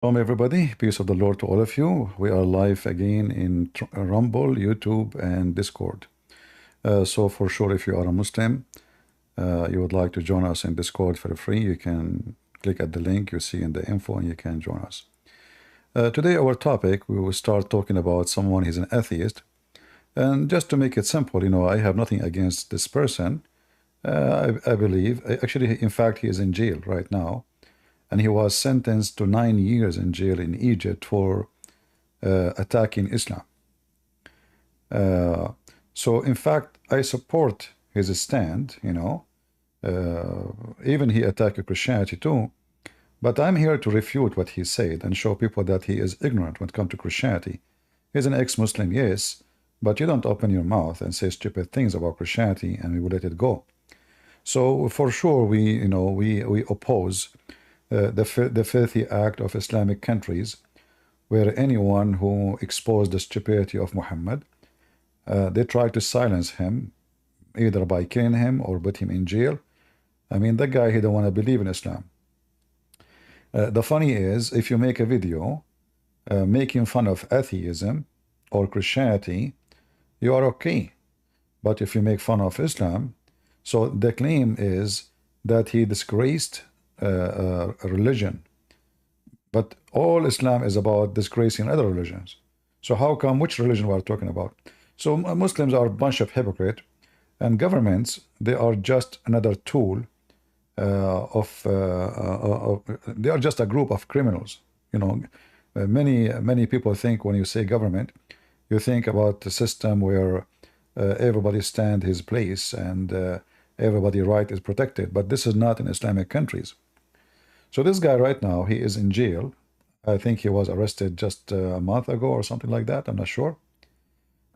Welcome everybody, peace of the Lord to all of you. We are live again in Rumble, YouTube, and Discord. So for sure, if you are a Muslim, you would like to join us in Discord for free, you can click at the link you see in the info and you can join us. Today our topic, we will start talking about someone who's an atheist. And just to make it simple, I have nothing against this person. I believe, actually, in fact, he is in jail right now. And he was sentenced to 9 years in jail in Egypt for attacking Islam. So in fact, I support his stand, even he attacked Christianity too, but I'm here to refute what he said and show people that he is ignorant when it comes to Christianity. He's an ex-Muslim, yes, but you don't open your mouth and say stupid things about Christianity and we will let it go. So for sure, we oppose the filthy act of Islamic countries where anyone who exposed the stupidity of Muhammad, they try to silence him either by killing him or put him in jail. I mean, that guy, he don't want to believe in Islam. The funny is, if you make a video making fun of atheism or Christianity, you are okay. But if you make fun of Islam, so the claim is that he disgraced a religion, but all Islam is about disgracing other religions. So how come, which religion we are talking about? So Muslims are a bunch of hypocrites, and governments, they are just another tool they are just a group of criminals. Many people think when you say government, you think about the system where everybody stand his place and everybody right is protected, but this is not in Islamic countries. So this guy right now, he is in jail. I think he was arrested just a month ago or something like that, I'm not sure.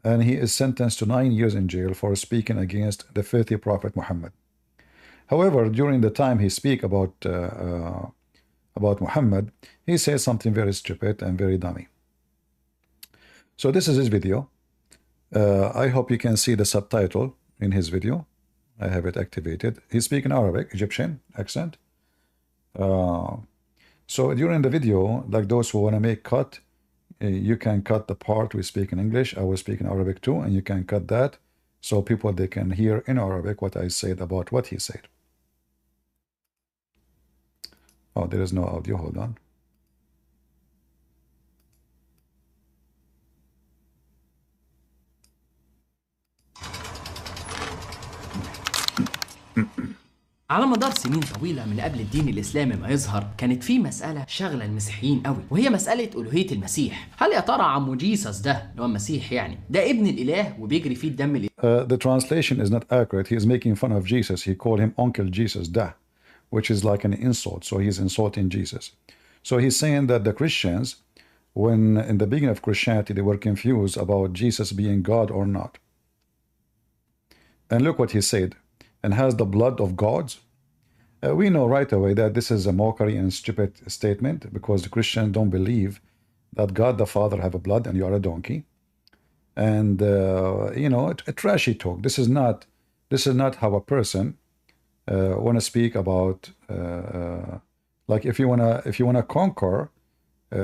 And he is sentenced to 9 years in jail for speaking against the filthy Prophet Muhammad. However, during the time he speak about Muhammad, he says something very stupid and very dummy. So this is his video. I hope you can see the subtitle in his video. I have it activated. He's speaking Arabic, Egyptian accent. So during the video, like those who want to make cut, you can cut the part we speak in English. I will speak in Arabic too, and you can cut that so people, they can hear in Arabic what I said about what he said. Oh, there is no audio. Hold on. على مدار سنين طويلة من قبل الدين الإسلامي ما يظهر، كانت في مسألة شغلة المسيحيين قوي، وهي مسألة ألوهية المسيح. هل يا ترى عمو جيسس ده اللي هو المسيح يعني ده ابن الإله وبيجري فيه الدم The translation is not accurate. He is making fun of Jesus. He called him Uncle Jesus da, which is like an insult. So he's insulting Jesus. So he's saying that the Christians, when in the beginning of Christianity, they were confused about Jesus being God or not. And look what he said. And has the blood of gods. We know right away that this is a mockery and stupid statement, because the Christians don't believe that God the Father have a blood and you are a donkey. And a trashy talk. This is not how a person want to speak about. Like if you wanna conquer,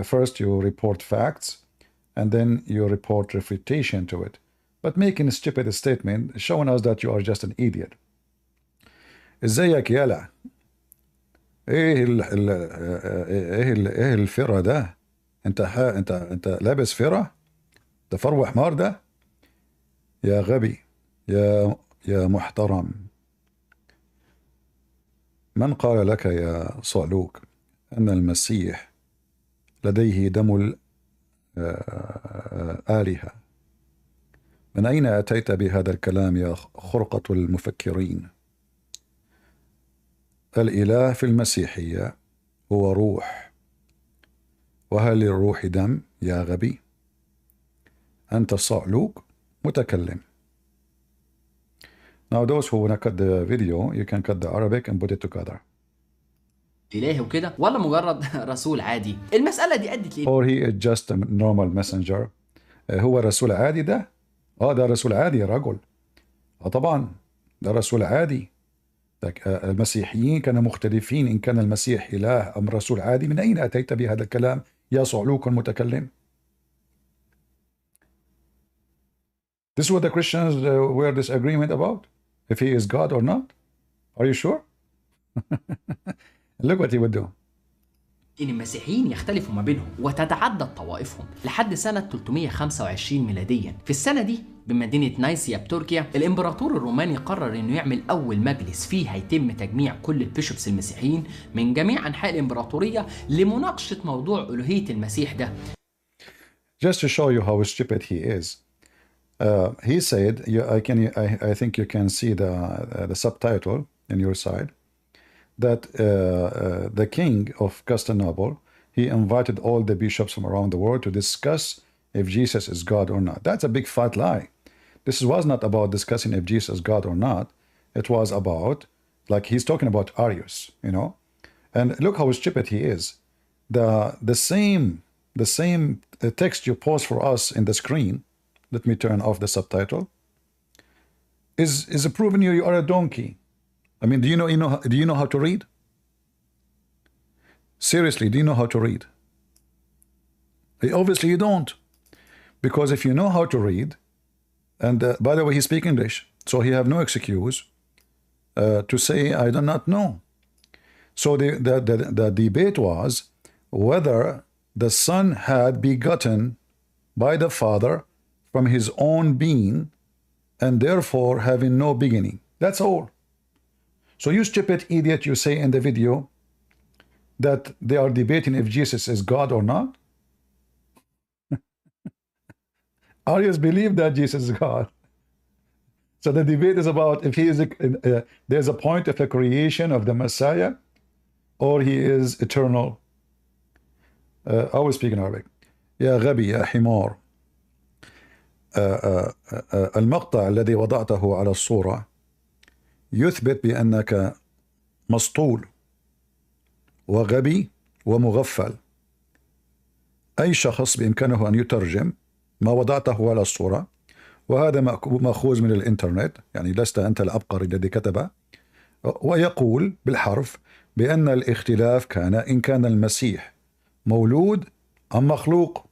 first you report facts, and then you report refutation to it. But making a stupid statement, showing us that you are just an idiot. ازيك يالا؟ ايه الفرة ده؟ انت لابس فرة؟ ده فرو حمار ده؟ يا غبي، يا محترم، من قال لك يا صعلوك أن المسيح لديه دم الآلهة؟ من أين أتيت بهذا الكلام يا خرقة المفكرين؟ الإله في المسيحية هو روح، وهل للروح دم يا غبي؟ أنت صعلوك متكلم. Now those who want to cut the video, you can cut the Arabic and put it together. إله وكده ولا مجرد رسول عادي؟ المسألة دي أدت ليه؟ Or he is just a normal messenger. هو رسول عادي ده؟ ده رسول عادي يا رجل. طبعا ده رسول عادي. المسيحيين كانوا مختلفين إن كان المسيح إله أم رسول عادي. من أين أتيت بهذا الكلام يا صعلوك المتكلم؟ This is what the Christians were disagreement about, if he is God or not. Are you sure? Look what he would do. إن المسيحيين يختلفوا ما بينهم وتتعدد طوائفهم لحد سنة 325 ميلاديا. في السنة دي بمدينة نايسيا بتركيا الإمبراطور الروماني قرر إنه يعمل أول مجلس فيه هيتم تجميع كل البيشوبس المسيحيين من جميع أنحاء الإمبراطورية لمناقشة موضوع ألوهية المسيح ده. Just to show you how stupid he is. He said, I think you can see the subtitle on your side, that the king of Constantinople, he invited all the bishops from around the world to discuss if Jesus is God or not. That's a big fat lie. This was not about discussing if Jesus is God or not. It was about, like he's talking about Arius, you know. And look how stupid he is. The same text you post for us in the screen, let me turn off the subtitle, is proving you are a donkey. I mean, do you know how to read? Seriously, do you know how to read? Obviously you don't. Because if you know how to read, and by the way, he speaks English, so he have no excuse to say, I do not know. So the debate was whether the Son had begotten by the Father from his own being, and therefore having no beginning. That's all. So you stupid idiot, you say in the video that they are debating if Jesus is God or not. Arius believe that Jesus is God. So the debate is about if he is there's a point of the creation of the Messiah or he is eternal. I will speak in Arabic. يا غبي يا حمار. المقطع الذي وضعته على الصورة يثبت بأنك مسطول وغبي ومغفل. أي شخص بإمكانه أن يترجم ما وضعته على الصورة، وهذا مأخوذ من الإنترنت، يعني لست أنت العبقري الذي كتبه، ويقول بالحرف بأن الاختلاف كان إن كان المسيح مولود أم مخلوق،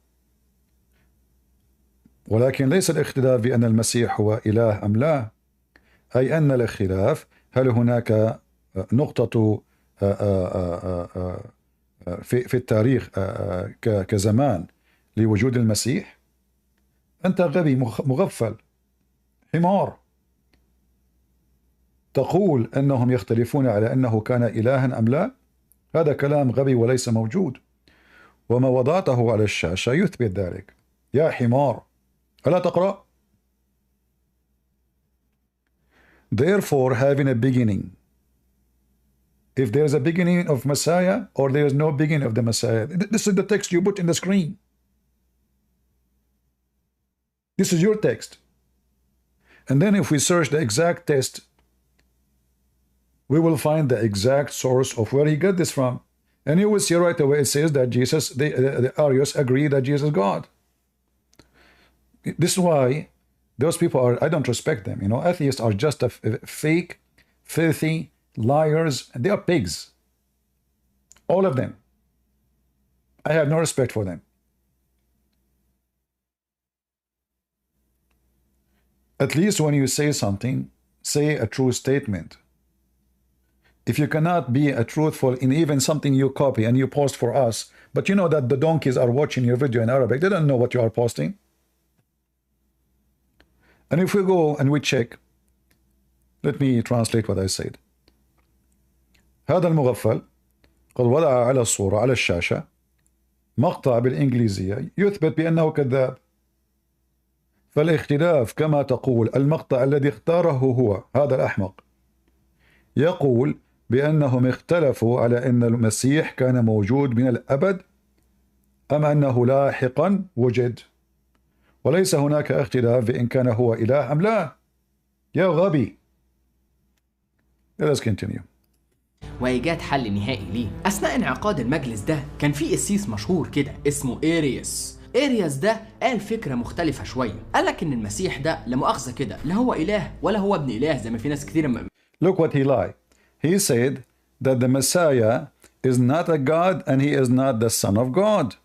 ولكن ليس الاختلاف بأن المسيح هو إله أم لا، أي أن الاختلاف هل هناك نقطة في التاريخ كزمان لوجود المسيح. أنت غبي مغفل حمار تقول أنهم يختلفون على أنه كان إلها أم لا. هذا كلام غبي وليس موجود، وما وضعته على الشاشة يثبت ذلك. يا حمار ألا تقرأ؟ Therefore having a beginning. If there is a beginning of Messiah or there is no beginning of the Messiah. This is the text you put in the screen. This is your text. And then if we search the exact text, we will find the exact source of where he got this from. And you will see right away it says that Jesus, the Arius agree that Jesus is God. This is why those people are, I don't respect them. You know, atheists are just a fake, filthy, liars, and they are pigs. All of them. I have no respect for them. At least when you say something, say a true statement. If you cannot be a truthful in even something you copy and you post for us, but you know that the donkeys are watching your video in Arabic, they don't know what you are posting. And if we go and we check, let me translate what I said. هذا المغفل قد وضع على الصورة على الشاشة مقطع بالإنجليزية يثبت بأنه كذاب. فالاختلاف كما تقول المقطع الذي اختاره هو هذا الأحمق يقول بأنهم اختلفوا على أن المسيح كان موجود من الأبد أم أنه لاحقا وجد، وليس هناك اختلاف بإن كان هو إله أم لا. يا غبي. Let us continue. وإيجاد حل نهائي ليه. أثناء انعقاد المجلس ده كان في قسيس مشهور كده اسمه إيريوس. إيريوس ده قال فكرة مختلفة شوية. قالك إن المسيح ده لا مؤاخذة كده لا هو إله ولا هو ابن إله زي ما في ناس كتير Look what he lied. He said that the Messiah is not a God and he is not the Son of God.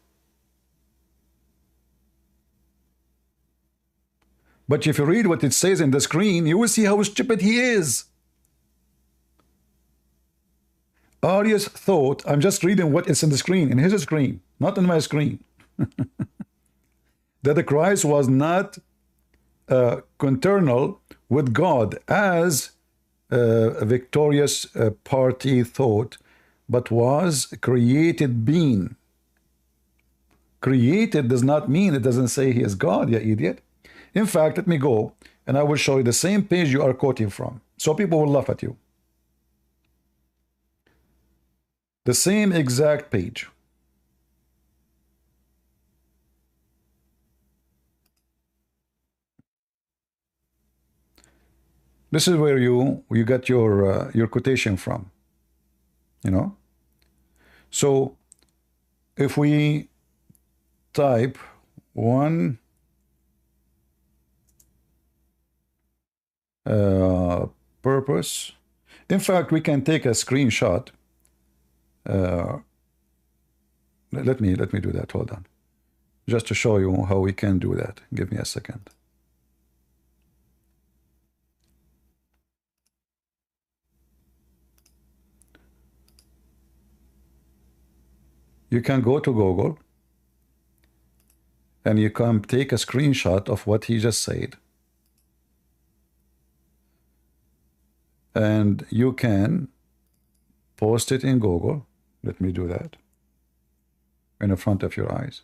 But if you read what it says in the screen, you will see how stupid he is. Arius thought, I'm just reading what is in the screen, in his screen, not in my screen, that the Christ was not conternal with God as a victorious party thought, but was created being. Created does not mean, it doesn't say he is God, you idiot. In fact, let me go and I will show you the same page you are quoting from, so people will laugh at you. The same exact page. This is where you get your quotation from, you know. So if we type one purpose, in fact, we can take a screenshot. Let me do that. Hold on, just to show you how we can do that. Give me a second. You can go to Google and you can take a screenshot of what he just said, and you can post it in Google. Let me do that in the front of your eyes,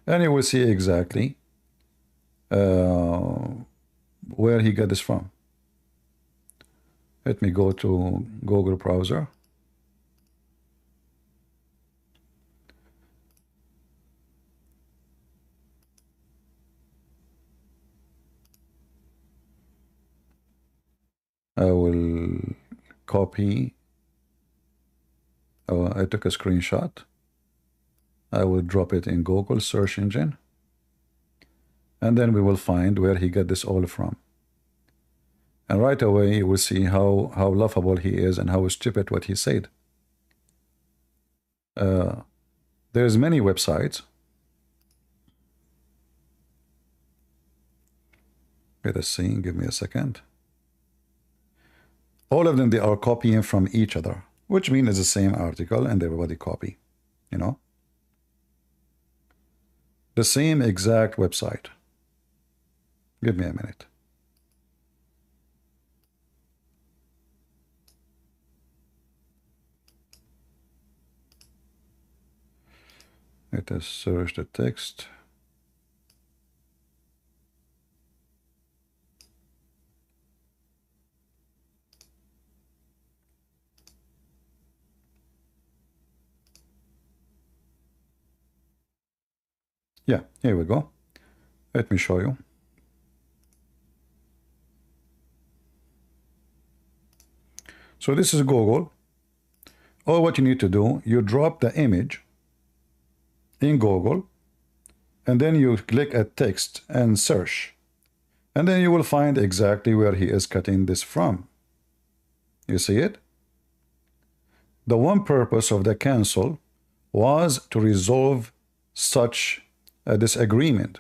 and you will see exactly where he got this from. Let me go to Google browser. I will copy. I took a screenshot. I will drop it in Google search engine, and then we will find where he got this all from. And right away you will see how laughable he is and how stupid what he said. There's many websites. Let us see, give me a second. All of them, they are copying from each other, which means it's the same article and everybody copy, you know. The same exact website. Give me a minute. Let us search the text. Yeah, here we go. Let me show you. So this is Google. All what you need to do, you drop the image in Google, and then you click at text and search, and then you will find exactly where he is cutting this from. You see it? The one purpose of the council was to resolve such a disagreement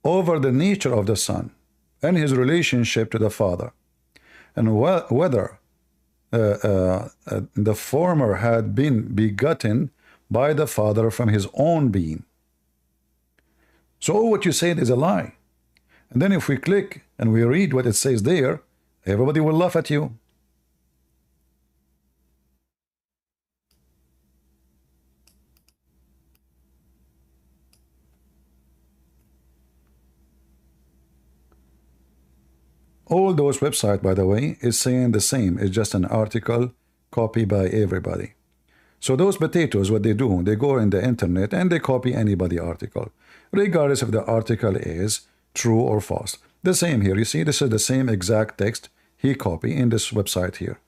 over the nature of the Son and his relationship to the Father, and whether the former had been begotten by the Father from his own being. So what you said is a lie. And then if we click and we read what it says there, everybody will laugh at you. All those websites, by the way, is saying the same. It's just an article copied by everybody. So those potatoes, what they do, they go in the internet and they copy anybody article, regardless if the article is true or false. The same here. You see, this is the same exact text he copied in this website here.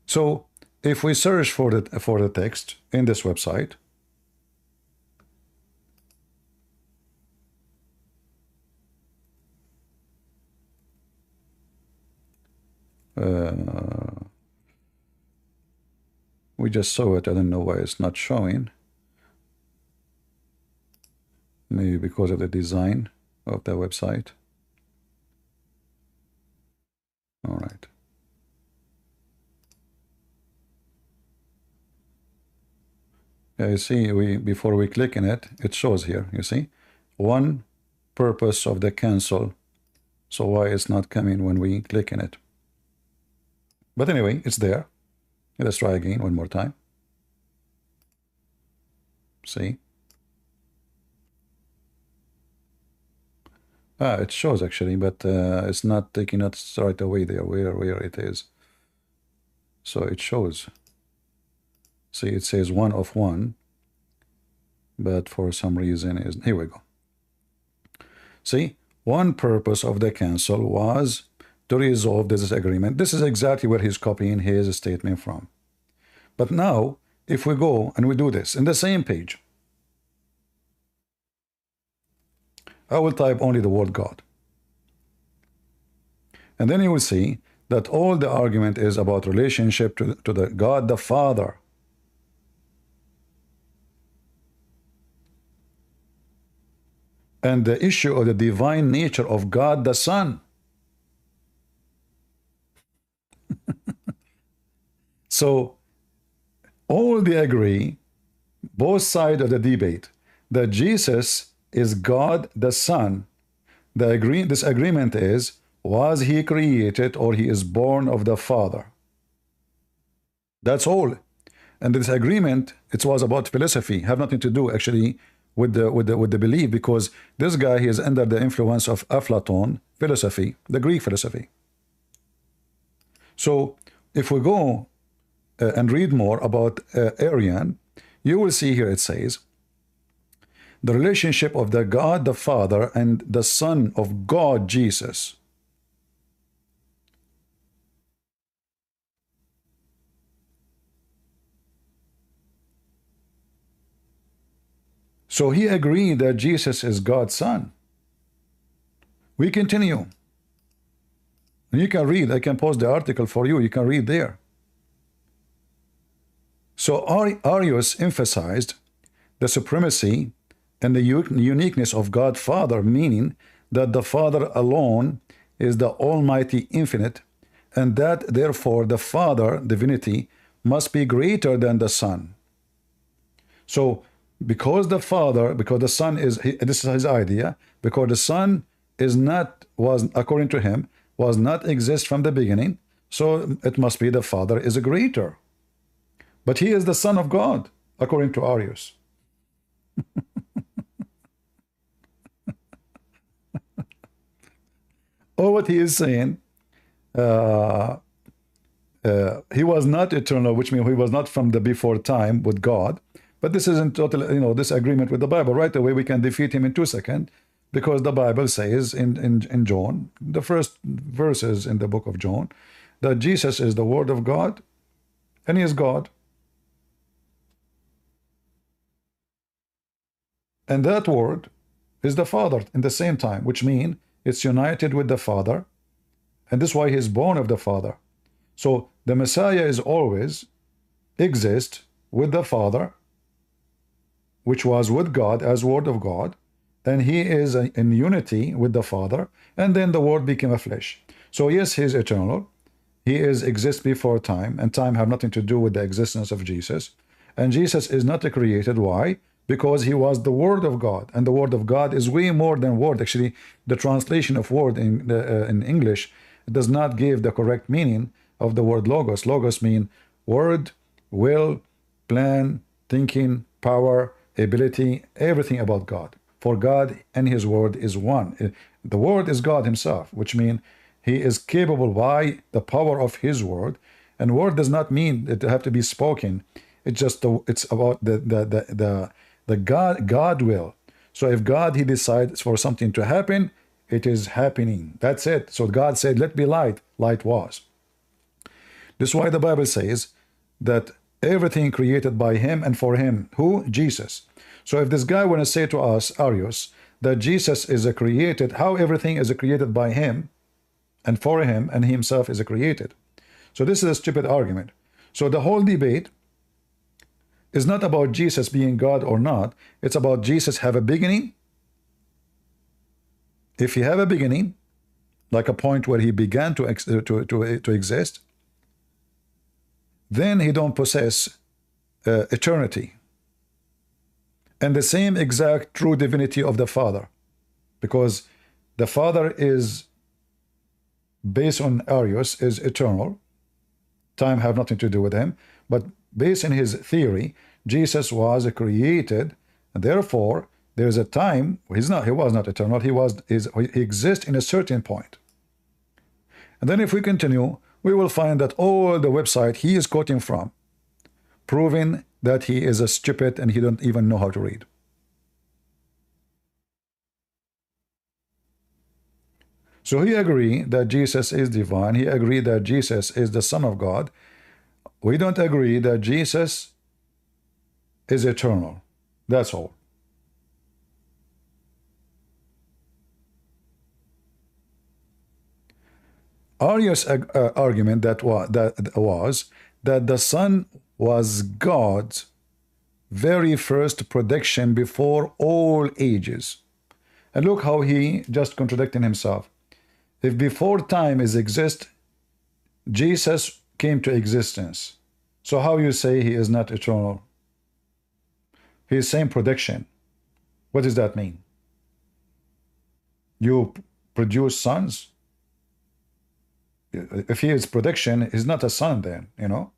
So if we search for the text in this website, We just saw it. I don't know why it's not showing. Maybe because of the design of the website. All right. Yeah, you see, before we click in it, it shows here, you see, one purpose of the cancel. So why it's not coming when we click in it? But anyway, it's there. Let's try again one more time. See? It shows actually, but it's not taking us right away there where it is. So it shows. See, it says 1 of 1, but for some reason is here we go. See, one purpose of the cancel was to resolve the disagreement. This is exactly where he's copying his statement from. But now, if we go and we do this in the same page, I will type only the word God. And then you will see that all the argument is about relationship to the God the Father. And the issue of the divine nature of God the Son. So all they agree, both sides of the debate, that Jesus is God the Son. This agreement is, was he created or he is born of the Father? That's all. And this agreement, it was about philosophy, have nothing to do actually with the belief, because this guy, he is under the influence of Aflaton philosophy, the Greek philosophy. So if we go and read more about Arian, you will see here it says the relationship of the God the Father and the Son of God Jesus. So he agreed that Jesus is God's Son. We continue. And you can read, I can post the article for you, you can read there. So Arius emphasized the supremacy and the uniqueness of God Father, meaning that the Father alone is the Almighty Infinite, and that therefore the Father, divinity, must be greater than the Son. So because the Father, because the Son is, this is his idea, because the Son is not, was according to him, was not exist from the beginning, so it must be the Father is a greater. But he is the Son of God, according to Arius. Or what he is saying, he was not eternal, which means he was not from the before time with God. But this isn't total, disagreement with the Bible. Right away, we can defeat him in 2 seconds, because the Bible says in John, the first verses in the book of John, that Jesus is the Word of God, and he is God. And that Word is the Father in the same time, which means it's united with the Father, and this is why he is born of the Father. So the Messiah is always exist with the Father, which was with God as Word of God, and he is in unity with the Father, and then the Word became a flesh. So yes, he is eternal, he exists before time, and time have nothing to do with the existence of Jesus, and Jesus is not created. Why? Because he was the Word of God, and the Word of God is way more than word. Actually, the translation of word in English does not give the correct meaning of the word logos. Logos mean word, will, plan, thinking, power, ability, everything about God. For God and his word is one. The word is God himself, which means he is capable by the power of his word. And word does not mean it have to be spoken. It's just it's about the God will. So if God, he decides for something to happen, it is happening. That's it. So God said, let be light. Light was. This is why the Bible says that everything created by him and for him. Who? Jesus. So if this guy want to say to us, Arius, that Jesus is a created, how everything is created by him and for him, and he himself is a created. So this is a stupid argument. So the whole debate is not about Jesus being God or not. It's about Jesus have a beginning. If he have a beginning, like a point where he began to exist, then he don't possess eternity and the same exact true divinity of the Father, because the Father is based on Arius, is eternal. Time have nothing to do with him, but based on his theory, Jesus was created, and therefore there is a time he was not eternal. He exists in a certain point. And then if we continue, we will find that all the website he is quoting from, proving that he is a stupid and he don't even know how to read. So he agreed that Jesus is divine. He agreed that Jesus is the Son of God. We don't agree that Jesus is eternal. That's all. Arius' argument that was that the Son was God's very first prediction before all ages. And look how he just contradicting himself. If before time is exist, Jesus came to existence. So how you say he is not eternal? He is same prediction. What does that mean? You produce sons? If he is prediction, he's not a son then, you know?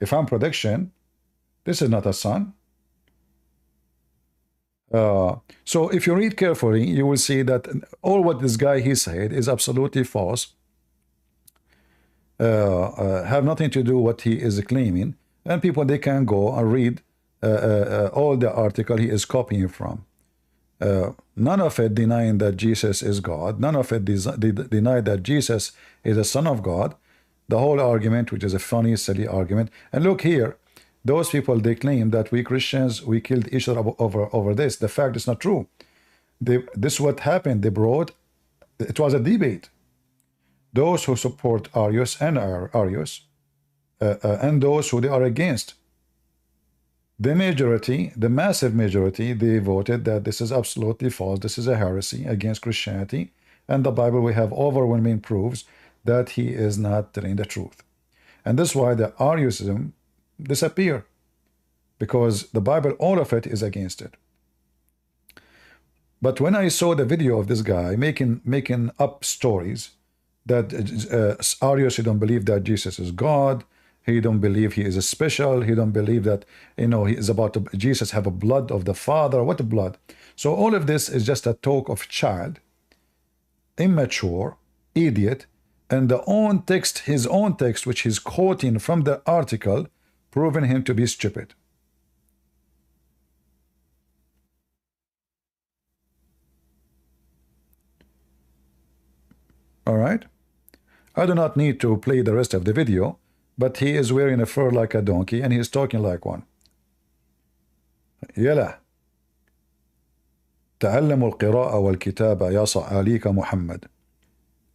If I'm prediction, this is not a son. So if you read carefully, you will see that all what this guy he said is absolutely false. Have nothing to do what he is claiming. And people, they can go and read all the article he is copying from. None of it denying that Jesus is God. None of it deny that Jesus is the Son of God. The whole argument, which is a funny, silly argument. And look here, those people, they claim that we Christians, we killed each other over this. The fact is not true. This is what happened. They brought, it was a debate. Those who support Arius and Arius, and those who they are against. The majority, the massive majority, they voted that this is absolutely false. This is a heresy against Christianity. And the Bible, we have overwhelming proofs that he is not telling the truth. And that's why the Arianism disappear, because the Bible, all of it is against it. But when I saw the video of this guy making up stories that Arius, he don't believe that Jesus is God, he don't believe he is a special, he don't believe that, you know, he is about to, Jesus have a blood of the Father. What blood? So all of this is just a talk of child, immature, idiot, and the own text, his own text, which he's quoting from the article, proving him to be stupid. All right. I do not need to play the rest of the video, but he is wearing a fur like a donkey and he is talking like one. يلا تعلموا القراءة والكتابة يا صعاليك محمد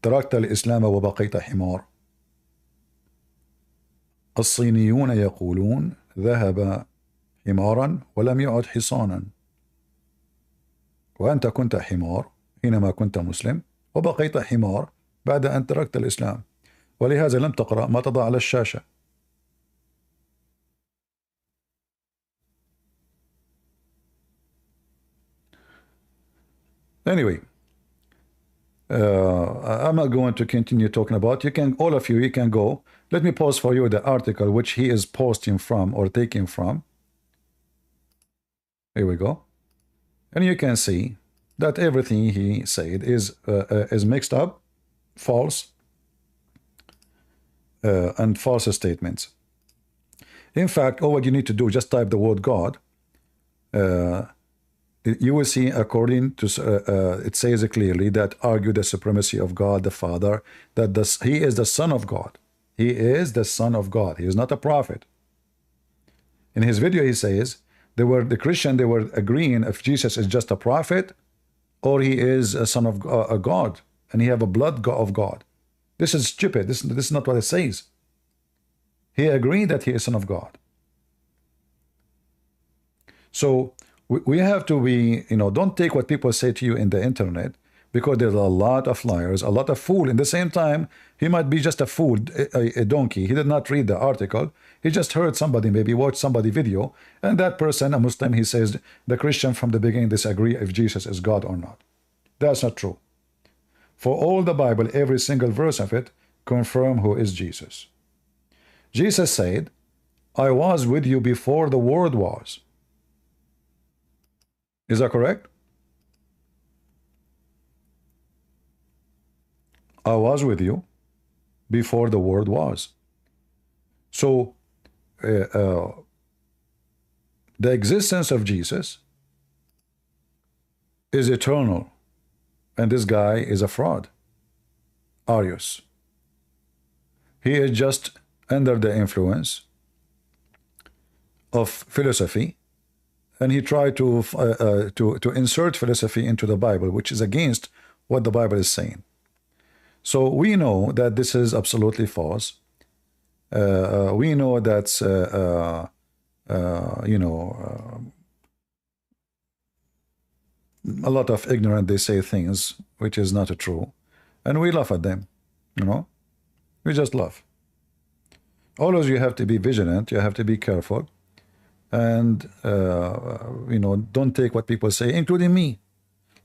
تركت الإسلام وبقيت حمار. الصينيون يقولون ذهب حمارا ولم يعد حصانا، وأنت كنت حمار حينما كنت مسلم وبقيت حمار بعد أن تركت الإسلام، ولهذا لم تقرأ ما تضع على الشاشة. Anyway, I'm not going to continue talking about. You can, all of you, you can go. Let me pause for you the article which he is posting from or taking from. Here we go. And you can see that everything he said is mixed up, false, and false statements. In fact, all what you need to do, just type the word God. You will see, according to it says clearly that argue the supremacy of God the Father, that he is the Son of God. He is the Son of God. He is not a prophet. In his video, he says the Christian, they were agreeing if Jesus is just a prophet or he is a son of a God and he have a blood of God. This is stupid. This is not what it says. He agreed that he is Son of God. So we have to be, don't take what people say to you in the internet, because there's a lot of liars, a lot of fool. In the same time, he might be just a fool, a donkey. He did not read the article. He just heard somebody, maybe watched somebody video, and that person, a Muslim, he says the Christian from the beginning disagree if Jesus is God or not. That's not true. For all the Bible, every single verse of it confirm who is Jesus. Jesus said, I was with you before the world was. Is that correct? I was with you before the world was. So the existence of Jesus is eternal, and this guy is a fraud. Arius. He is just under the influence of philosophy, and he tried to insert philosophy into the Bible, which is against what the Bible is saying. So we know that this is absolutely false. We know that's a lot of ignorant, they say things which is not true, and we laugh at them. We just laugh. Always you have to be vigilant, you have to be careful, and don't take what people say, including me.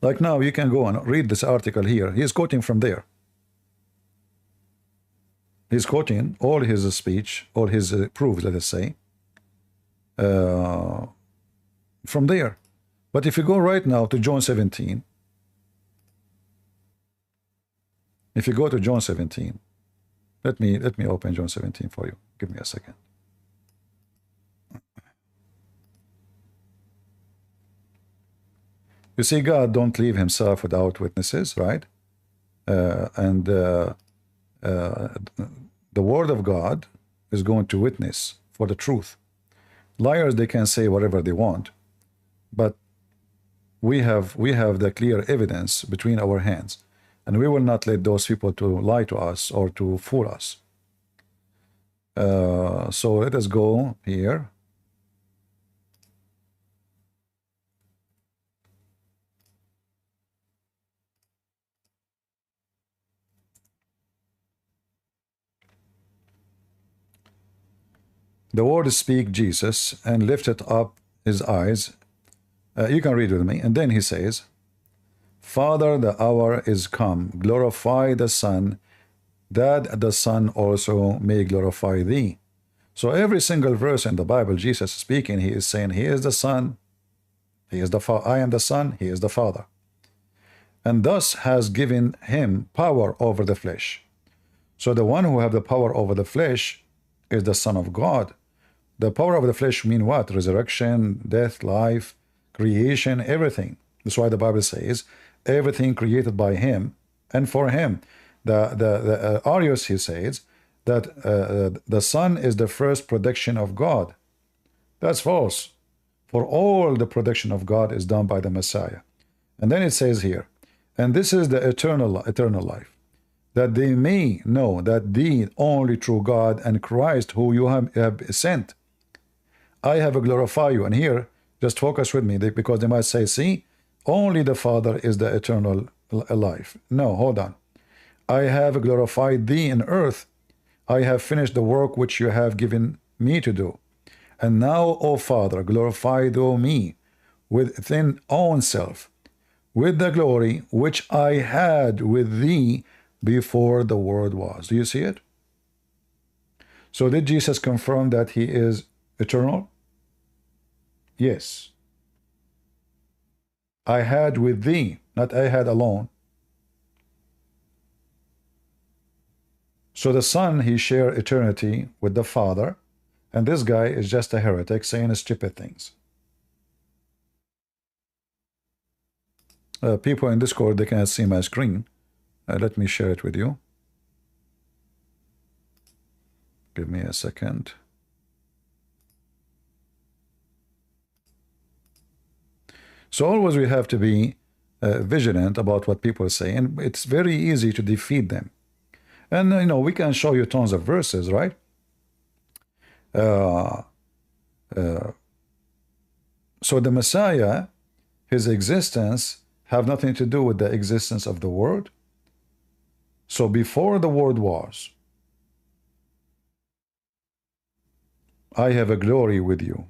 Like now, you can go and read this article here. He is quoting from there. He's quoting all his speech, all his proofs, let us say, from there. But if you go right now to John 17, if you go to John 17, let me open John 17 for you. Give me a second. You see, God don't leave himself without witnesses, right? The word of God is going to witness for the truth. Liars, they can say whatever they want, but we have the clear evidence between our hands, and we will not let those people to lie to us or to fool us. So let us go here. The word speak Jesus and lifted up his eyes. You can read with me. And then he says, Father, the hour is come. Glorify the Son, that the Son also may glorify thee. So every single verse in the Bible, Jesus speaking, he is saying, he is the Son, he is the Father. I am the Son, he is the Father. And thus has given him power over the flesh. So the one who have the power over the flesh is the Son of God. The power of the flesh mean what? Resurrection, death, life, creation, everything. That's why the Bible says everything created by him and for him. The Arius, he says that the Son is the first production of God. That's false. For all the production of God is done by the Messiah. And then it says here, and this is the eternal life, that they may know that the only true God and Christ who you have sent. I have glorified you. And here, just focus with me, because they might say, see, only the Father is the eternal life. No, hold on. I have glorified thee in earth. I have finished the work which you have given me to do. And now, O Father, glorify thou me with thine own self, with the glory which I had with thee before the world was. Do you see it? So did Jesus confirm that he is eternal? Yes. I had with thee, not I had alone. So the Son, he shared eternity with the Father, and this guy is just a heretic saying stupid things. People in Discord, they cannot see my screen. Let me share it with you. Give me a second. So always we have to be vigilant about what people say, and it's very easy to defeat them. And we can show you tons of verses, right? Uh, so the Messiah, his existence, have nothing to do with the existence of the world. So before the world was, I have a glory with you,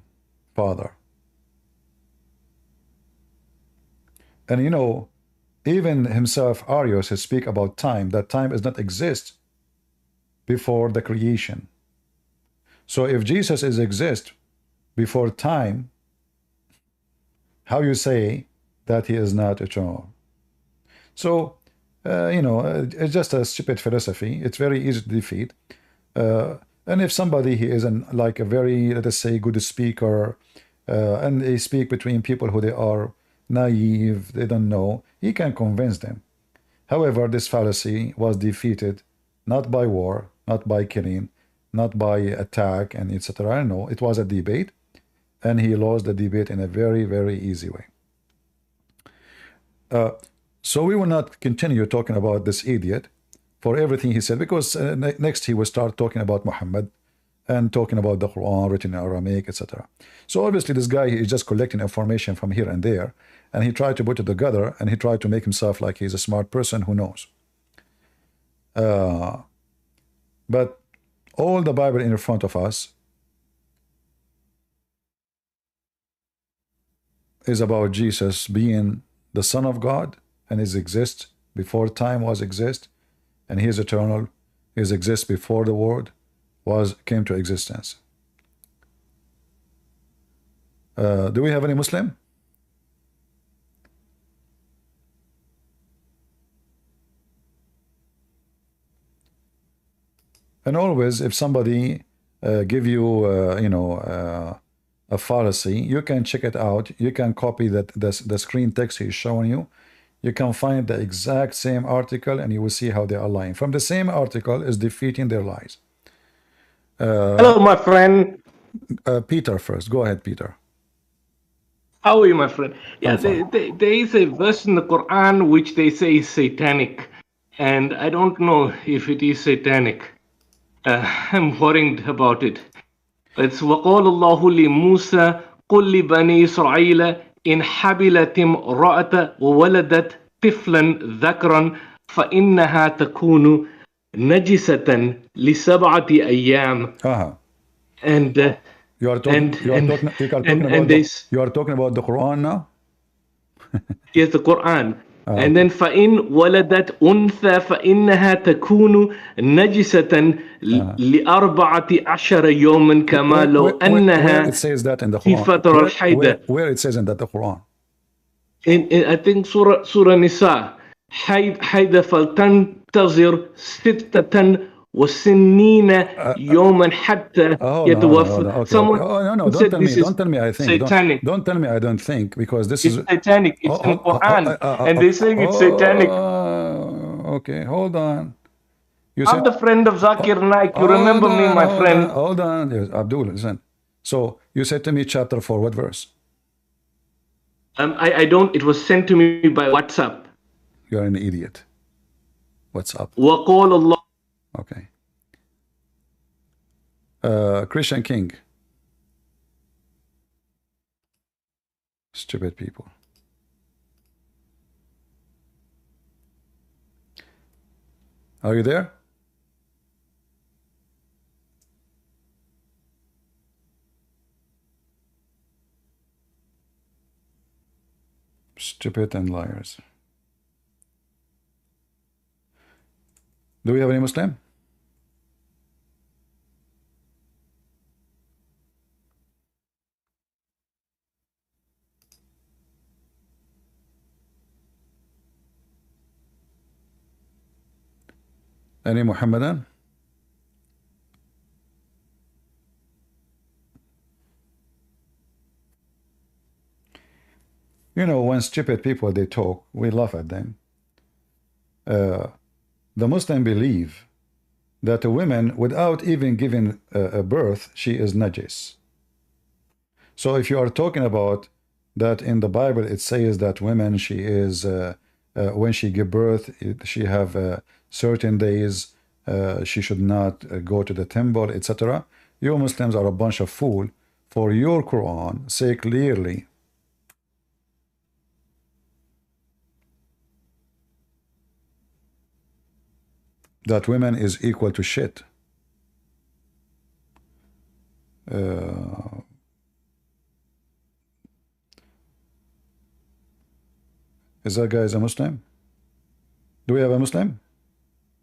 Father. And you know, even himself, Arius, he speak about time, that time does not exist before the creation. So if Jesus is exist before time, how you say that he is not eternal? So, you know, it's just a stupid philosophy. It's very easy to defeat. And if somebody he isn't like a very, let us say, good speaker, and they speak between people who they are naive, they don't know, he can convince them. However, this fallacy was defeated not by war, not by killing, not by attack, and etc. No, it was a debate, and he lost the debate in a very, very easy way. So we will not continue talking about this idiot for everything he said, because next he will start talking about Muhammad and talking about the Quran written in Aramaic, etc. So obviously this guy is just collecting information from here and there, and he tried to put it together, and he tried to make himself like he's a smart person who knows. But all the Bible in front of us is about Jesus being the Son of God, and he exists before time was exist, and he is eternal. He exists before the world came to existence. Do we have any Muslim? And always, if somebody give you, you know, a fallacy, you can check it out. You can copy the screen text he's showing you. You can find the exact same article, and you will see how they are lying. From the same article is defeating their lies. Hello, my friend. Peter first. Go ahead, Peter. How are you, my friend? Yeah, there is a verse in the Quran which they say is satanic, and I don't know if it is satanic. I'm worried about it. It's وَقَالَ اللَّهُ لِمُوسَى قُلْ لِبَنِي إِسْرَائِيلَ إِنْ حَبِلَتِ امْرَأَةٌ وَوَلَدَتْ طِفْلًا ذَكْرًا فَإِنَّهَا تَكُونُ نَجِسَةً لِسَبْعَةِ أَيَّامٍ. And you are talking about the Quran now? Yes, the Quran. And then فَإِنْ وَلَدَتْ أُنْثَى فَإِنَّهَا تَكُونُ نَجِسَةً لِأَرْبَعَةِ عَشَرَ يَوْمًا كَمَا لَوْ أَنَّهَا where it says that in the في Quran? فترة الحيضة. Where it says in that the Quran? In I think Surah Nisa. حيض فلتنتظر ستة وسنين يوما حتى يتوفى. Someone don't tell me I think. Satanic. Don't tell me I don't think, because this is satanic. It's in Quran, and they say it's satanic. Okay, hold on. I'm the friend of Zakir Naik. You remember me, my friend? Hold on. Yes, Abdul, listen. So you said to me chapter 4, what verse? I don't. It was sent to me by WhatsApp. You're an idiot. What's up? وَقَالَ اللَّهُ. Okay. Christian King. Stupid people. Are you there? Stupid and liars. Do we have any Muslim? Any Muhammadan? You know, when stupid people, they talk, we laugh at them. The Muslim believe that a woman, without even giving a birth, she is najis. So if you are talking about that in the Bible, it says that women, she is, when she give birth, she have certain days, she should not go to the temple, etc. You Muslims are a bunch of fools, for your Quran say clearly that women is equal to shit. Is that guy a Muslim? Do we have a Muslim?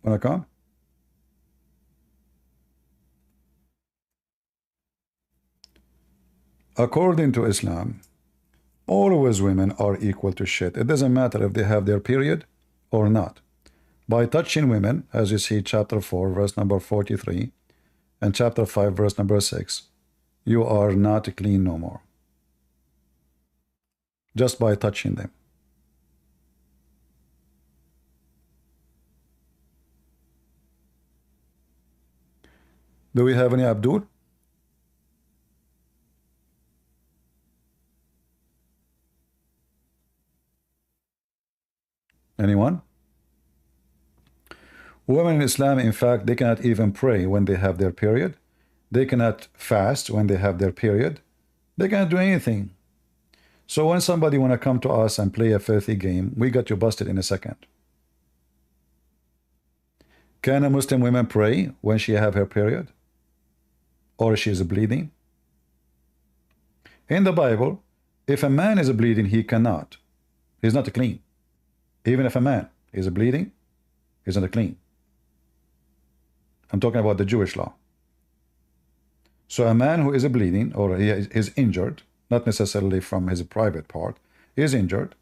Wanna come? According to Islam, always women are equal to shit. It doesn't matter if they have their period or not. By touching women, as you see chapter 4 verse number 43 and chapter 5 verse number 6, you are not clean no more. Just by touching them. Do we have any Abdul? Anyone? Women in Islam, in fact, they cannot even pray when they have their period. They cannot fast when they have their period. They cannot do anything. So when somebody want to come to us and play a filthy game, we got you busted in a second. Can a Muslim woman pray when she have her period? Or she is bleeding? In the Bible, if a man is bleeding, he cannot. He's not clean. Even if a man is bleeding, he's not clean. I'm talking about the Jewish law. So a man who is bleeding or he is injured, not necessarily from his private part, is injured,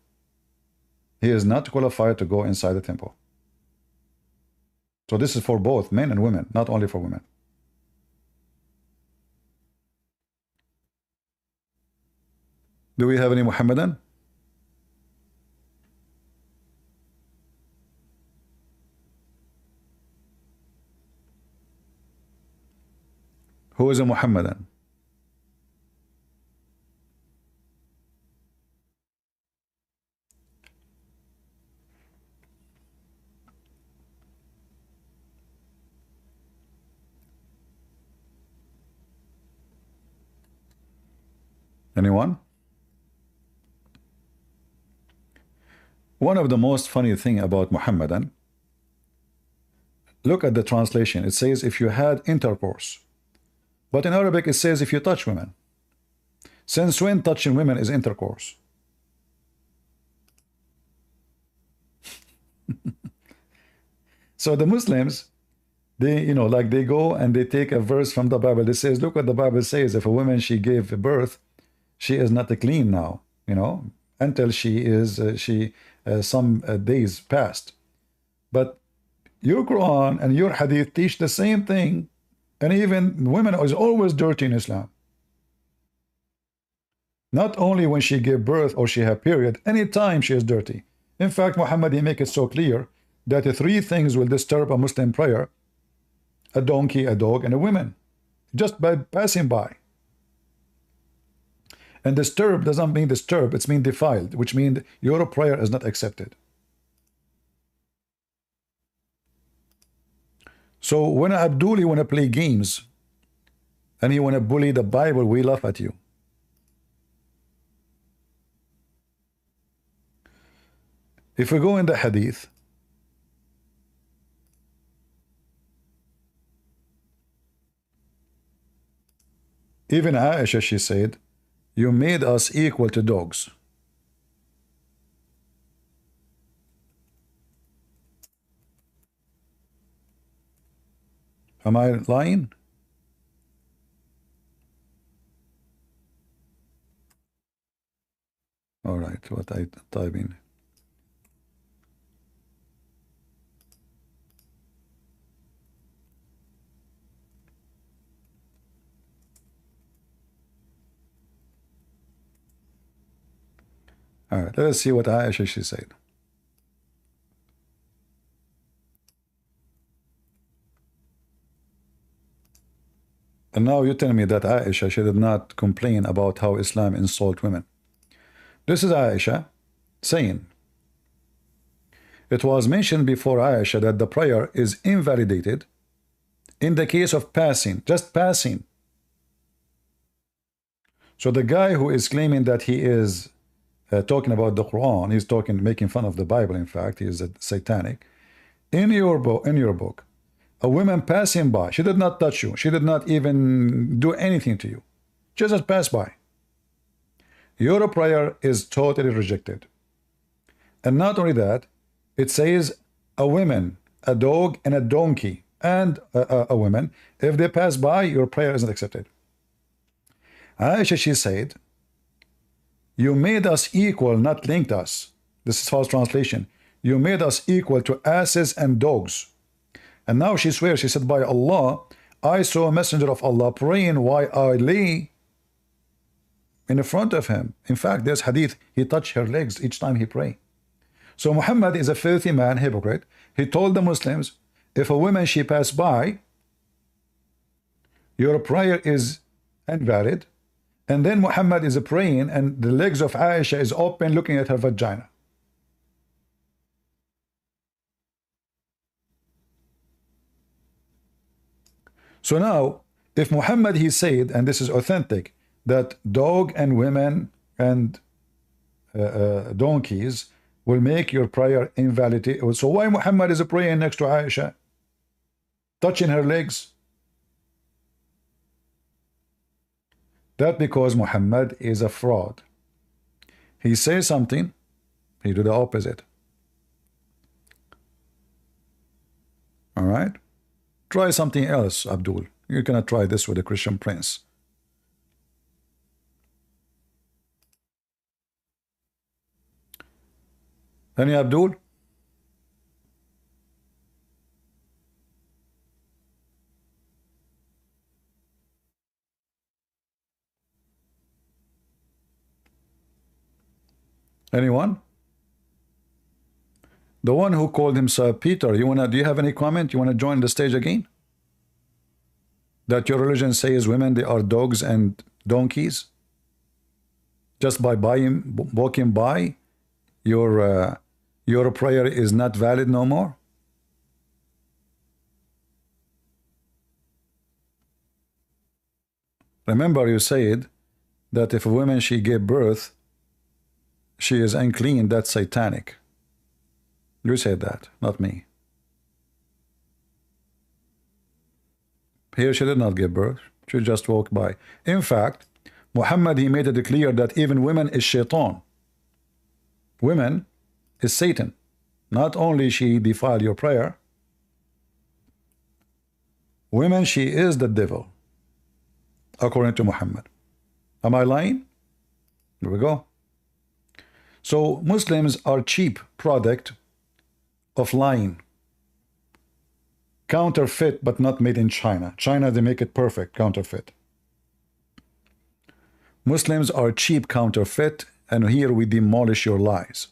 he is not qualified to go inside the temple. So this is for both men and women, not only for women. Do we have any Muhammadan? Who is a Muhammadan? Anyone? One of the most funny thing about Muhammadan, look at the translation. It says if you had intercourse. But in Arabic it says if you touch women. Since when touching women is intercourse? So the Muslims, they, like they go and they take a verse from the Bible. It says, look what the Bible says. If a woman, she gave birth, she is not clean now, until she is, some days passed. But your Quran and your Hadith teach the same thing. And even women is always dirty in Islam. Not only when she gave birth or she have period, anytime she is dirty. In fact, Muhammad, he make it so clear that the three things will disturb a Muslim prayer: a donkey, a dog, and a woman, just by passing by. And disturb doesn't mean disturb, it's mean defiled, which means your prayer is not accepted. So when Abdul want to play games and he want to bully the Bible, we laugh at you. If we go in the Hadith, even Aisha, she said, you made us equal to dogs. Am I lying? All right, what I type in. All right, let us see what Aisha, she said. And now you tell me that Aisha, she did not complain about how Islam insult women. This is Aisha saying, it was mentioned before Aisha that the prayer is invalidated in the case of passing, just passing, So the guy who is claiming that he is talking about the Quran, he's making fun of the Bible. In fact, he is a satanic. In your book, a woman passing by, she did not touch you, she did not even do anything to you, just pass by. Your prayer is totally rejected. And not only that, it says a woman, a dog, and a donkey, and a woman, if they pass by, your prayer isn't accepted. Aisha, she said, you made us equal, not linked us. This is false translation. You made us equal to asses and dogs. And now she swears, she said, by Allah, I saw a messenger of Allah praying while I lay in front of him. In fact, there's hadith, he touched her legs each time he prayed. So Muhammad is a filthy man, hypocrite. He told the Muslims, if a woman she passed by, your prayer is invalid. And then Muhammad is praying and the legs of Aisha is open looking at her vagina. So now, if Muhammad, he said, and this is authentic, that dog and women and donkeys will make your prayer invalid. So why Muhammad is praying next to Aisha, touching her legs? That because Muhammad is a fraud. He says something, he do the opposite. All right? Try something else, Abdul. You cannot try this with a Christian prince. Any Abdul? Anyone? The one who called himself Peter, do you have any comment? You wanna join the stage again? That your religion says women, they are dogs and donkeys? Just by walking by, your prayer is not valid no more? Remember you said that if a woman she gave birth, she is unclean, that's satanic. You said that, not me. Here she did not give birth, she just walked by. In fact, Muhammad, he made it clear that even women is shaitan. Women is Satan. Not only she defiled your prayer, women, she is the devil, according to Muhammad. Am I lying? Here we go. So Muslims are cheap product of lying. Counterfeit, but not made in China. China, they make it perfect, counterfeit. Muslims are cheap counterfeit, and here we demolish your lies.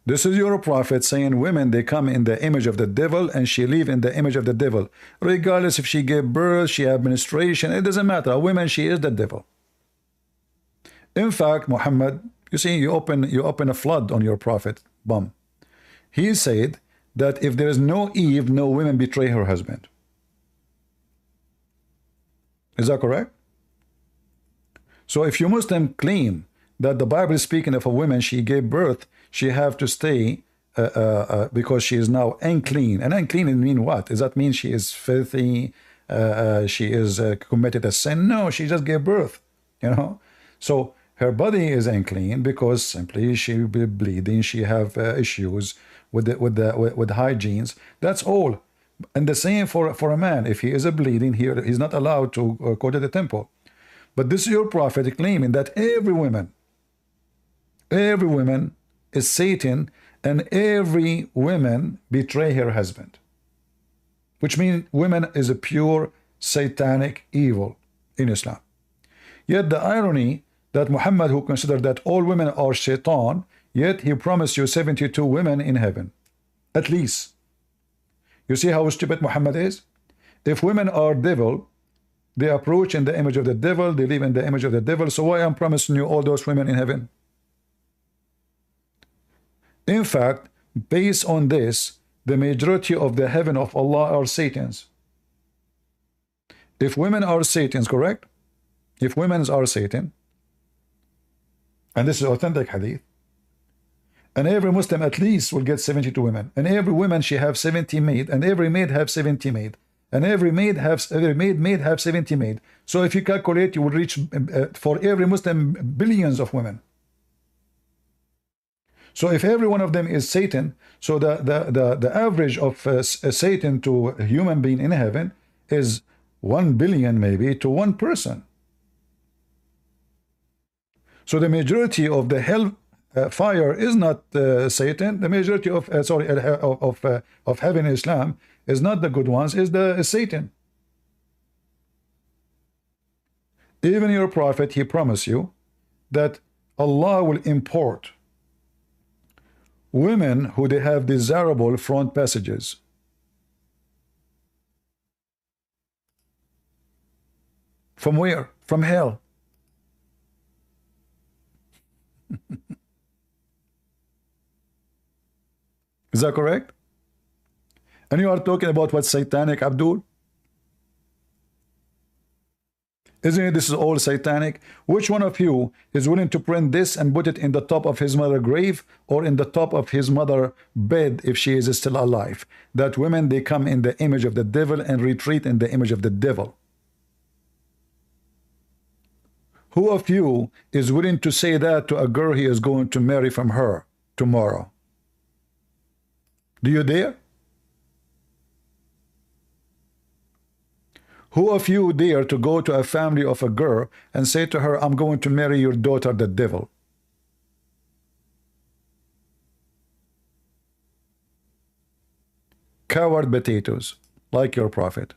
This is your prophet saying women, they come in the image of the devil and she live in the image of the devil. Regardless if she gave birth, she had menstruation, it doesn't matter. A woman, she is the devil. In fact, Muhammad, you see, you open a flood on your prophet, bum. He said that if there is no Eve, no women betray her husband. Is that correct? So if you Muslim claim that the Bible is speaking of a woman, she gave birth, she have to stay because she is now unclean. And unclean, it mean what? Does that mean she is filthy? She is committed a sin? No, she just gave birth, you know. So her body is unclean because simply she will be bleeding. She have issues with hygienes. That's all. And the same for a man. If he is a bleeding here, he's not allowed to go to the temple. But this is your prophet claiming that every woman is Satan, and every woman betray her husband, which means women is a pure satanic evil in Islam. Yet the irony that Muhammad, who considered that all women are shaitan, yet he promised you 72 women in heaven, at least. You see how stupid Muhammad is? If women are devil, they approach in the image of the devil, they live in the image of the devil, so why I'm promising you all those women in heaven? In fact, based on this, the majority of the heaven of Allah are Satans. If women are Satans, correct? if women are Satan, and this is authentic hadith, and every Muslim at least will get 72 women, and every woman she have 70 maid, and every maid have 70 maid, and every maid have 70 maid. So if you calculate, you will reach for every Muslim billions of women. So if every one of them is Satan, so the average of Satan to a human being in heaven is 1 billion maybe to one person. So the majority of the hell fire is not Satan. The majority of of heaven in Islam is not the good ones, is Satan. Even your prophet, he promised you that Allah will import women who they have desirable front passages. From where? From hell. Is that correct? And you are talking about what's satanic, Abdul? Isn't it this is all satanic? Which one of you is willing to print this and put it in the top of his mother's grave or in the top of his mother's bed if she is still alive? That women, they come in the image of the devil and retreat in the image of the devil. Who of you is willing to say that to a girl he is going to marry from her tomorrow? Do you dare? Who of you dare to go to a family of a girl and say to her, I'm going to marry your daughter, the devil? Coward potatoes, like your prophet.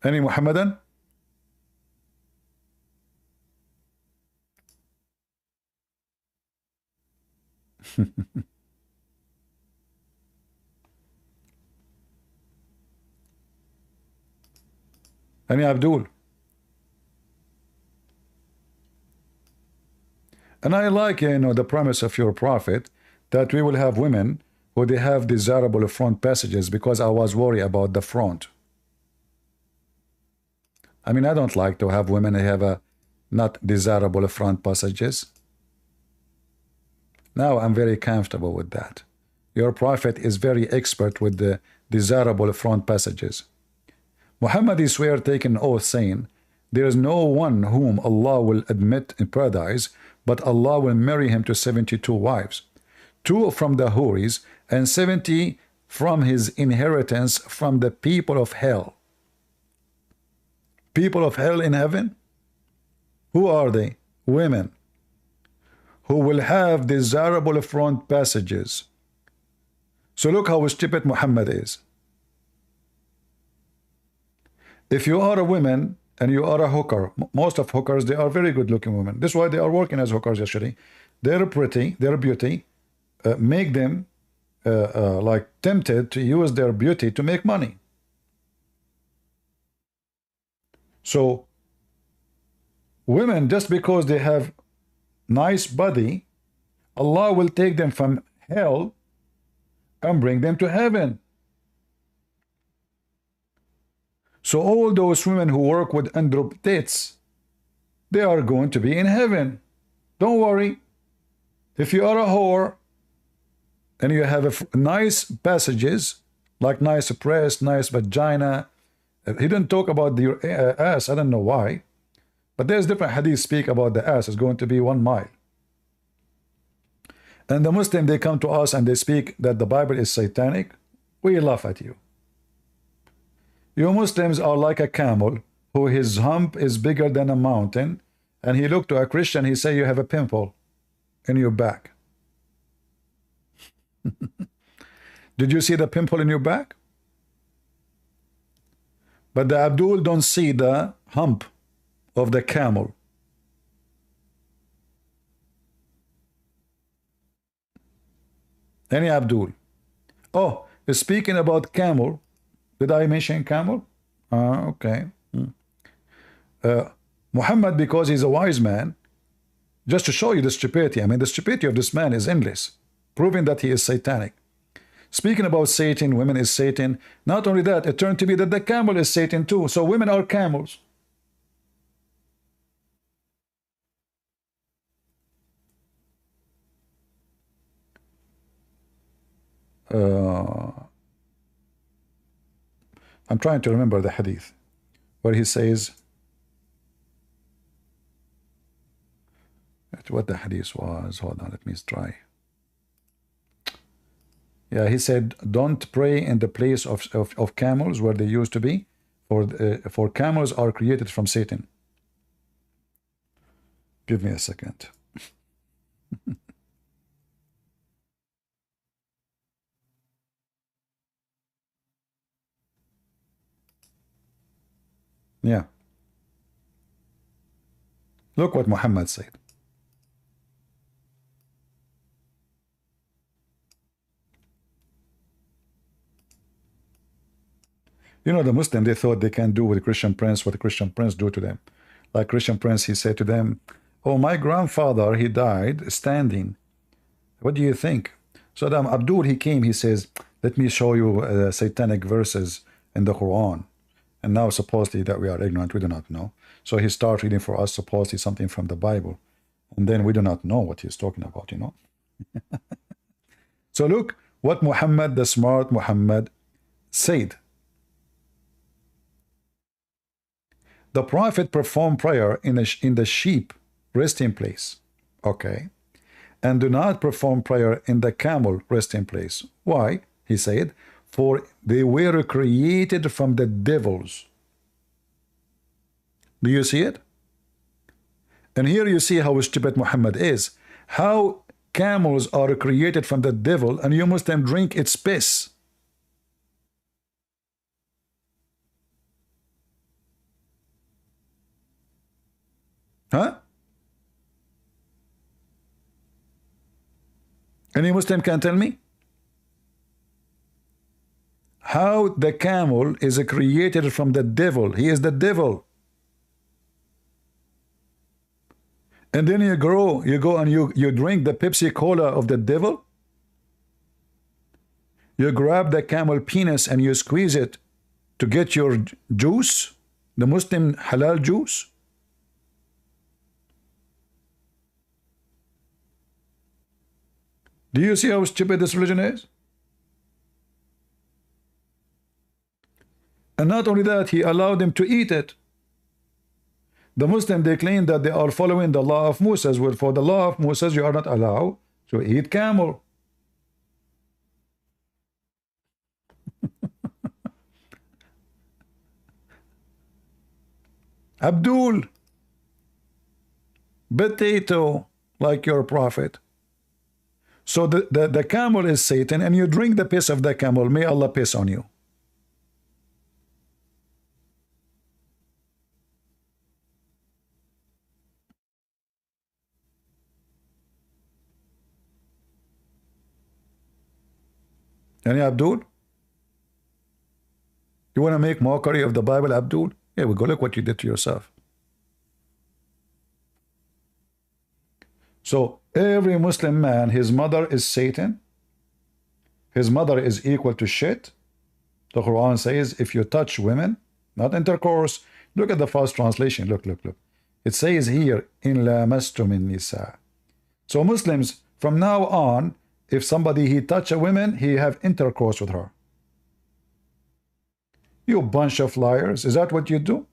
Any Muhammadan? Any Abdul? And I like, the promise of your prophet that we will have women who they have desirable front passages, because I was worried about the front. I mean, I don't like to have women who have a not desirable front passages. Now I'm very comfortable with that. Your prophet is very expert with the desirable front passages. Muhammad is swear taking oath saying, there is no one whom Allah will admit in paradise, but Allah will marry him to 72 wives, 2 from the Houris and 70 from his inheritance from the people of hell. People of hell in heaven? Who are they? Women who will have desirable front passages. So look how stupid Muhammad is. If you are a woman and you are a hooker, most of hookers, they are very good looking women. This is why they are working as hookers actually. They're pretty, their beauty make them like tempted to use their beauty to make money. So women, just because they have nice body, Allah will take them from hell and bring them to heaven. So all those women who work with android tits, they are going to be in heaven. Don't worry. If you are a whore and you have nice passages, like nice breast, nice vagina, he didn't talk about your ass, I don't know why, but there's different hadiths speak about the ass is going to be 1 mile. And the Muslim, they come to us and they speak that the Bible is satanic. We laugh at you. You Muslims are like a camel who his hump is bigger than a mountain, and he looked to a Christian, he say you have a pimple in your back. Did you see the pimple in your back? But the Abdul don't see the hump of the camel. Any Abdul? Oh, speaking about camel, did I mention camel? Okay. Muhammad, because he's a wise man, just to show you the stupidity, I mean, the stupidity of this man is endless, proving that he is satanic. Speaking about Satan, women is Satan. Not only that, it turned to be that the camel is Satan too. So women are camels. I'm trying to remember the hadith where he says, what the hadith was. Hold on, let me try. Yeah, he said, don't pray in the place of camels where they used to be, for camels are created from Satan. Give me a second. Yeah. Look what Muhammad said. You know, the Muslim, they thought they can do with the Christian prince what the Christian prince do to them. Like Christian prince, he said to them, oh, my grandfather, he died standing. What do you think? So Abdul, he came, he says, let me show you satanic verses in the Quran. And now supposedly that we are ignorant, we do not know. So he starts reading for us supposedly something from the Bible. And then we do not know what he's talking about, you know. So look what Muhammad, the smart Muhammad, said. The Prophet performed prayer in the sheep resting place. Okay. And do not perform prayer in the camel resting place. Why? He said, for they were created from the devils. Do you see it? And here you see how stupid Muhammad is. How camels are created from the devil and you Muslim drink its piss. Huh? Any Muslim can tell me? How the camel is created from the devil. He is the devil. And then you go and you drink the Pepsi Cola of the devil. You grab the camel penis and you squeeze it to get your juice, the Muslim halal juice. Do you see how stupid this religion is? And not only that, he allowed them to eat it. The Muslim, they claim that they are following the law of Moses. Well, for the law of Moses, you are not allowed to eat camel. Abdul, potato, like your prophet. So the camel is Satan, and you drink the piss of the camel. May Allah piss on you. Any Abdul? You want to make mockery of the Bible, Abdul? Here we go. Look what you did to yourself. So every Muslim man, his mother is Satan. His mother is equal to shit. The Quran says if you touch women, not intercourse. Look at the false translation. Look. It says here, in lamastum min nisa. So Muslims, from now on, if somebody he touch a woman, he have intercourse with her. You bunch of liars. Is that what you do?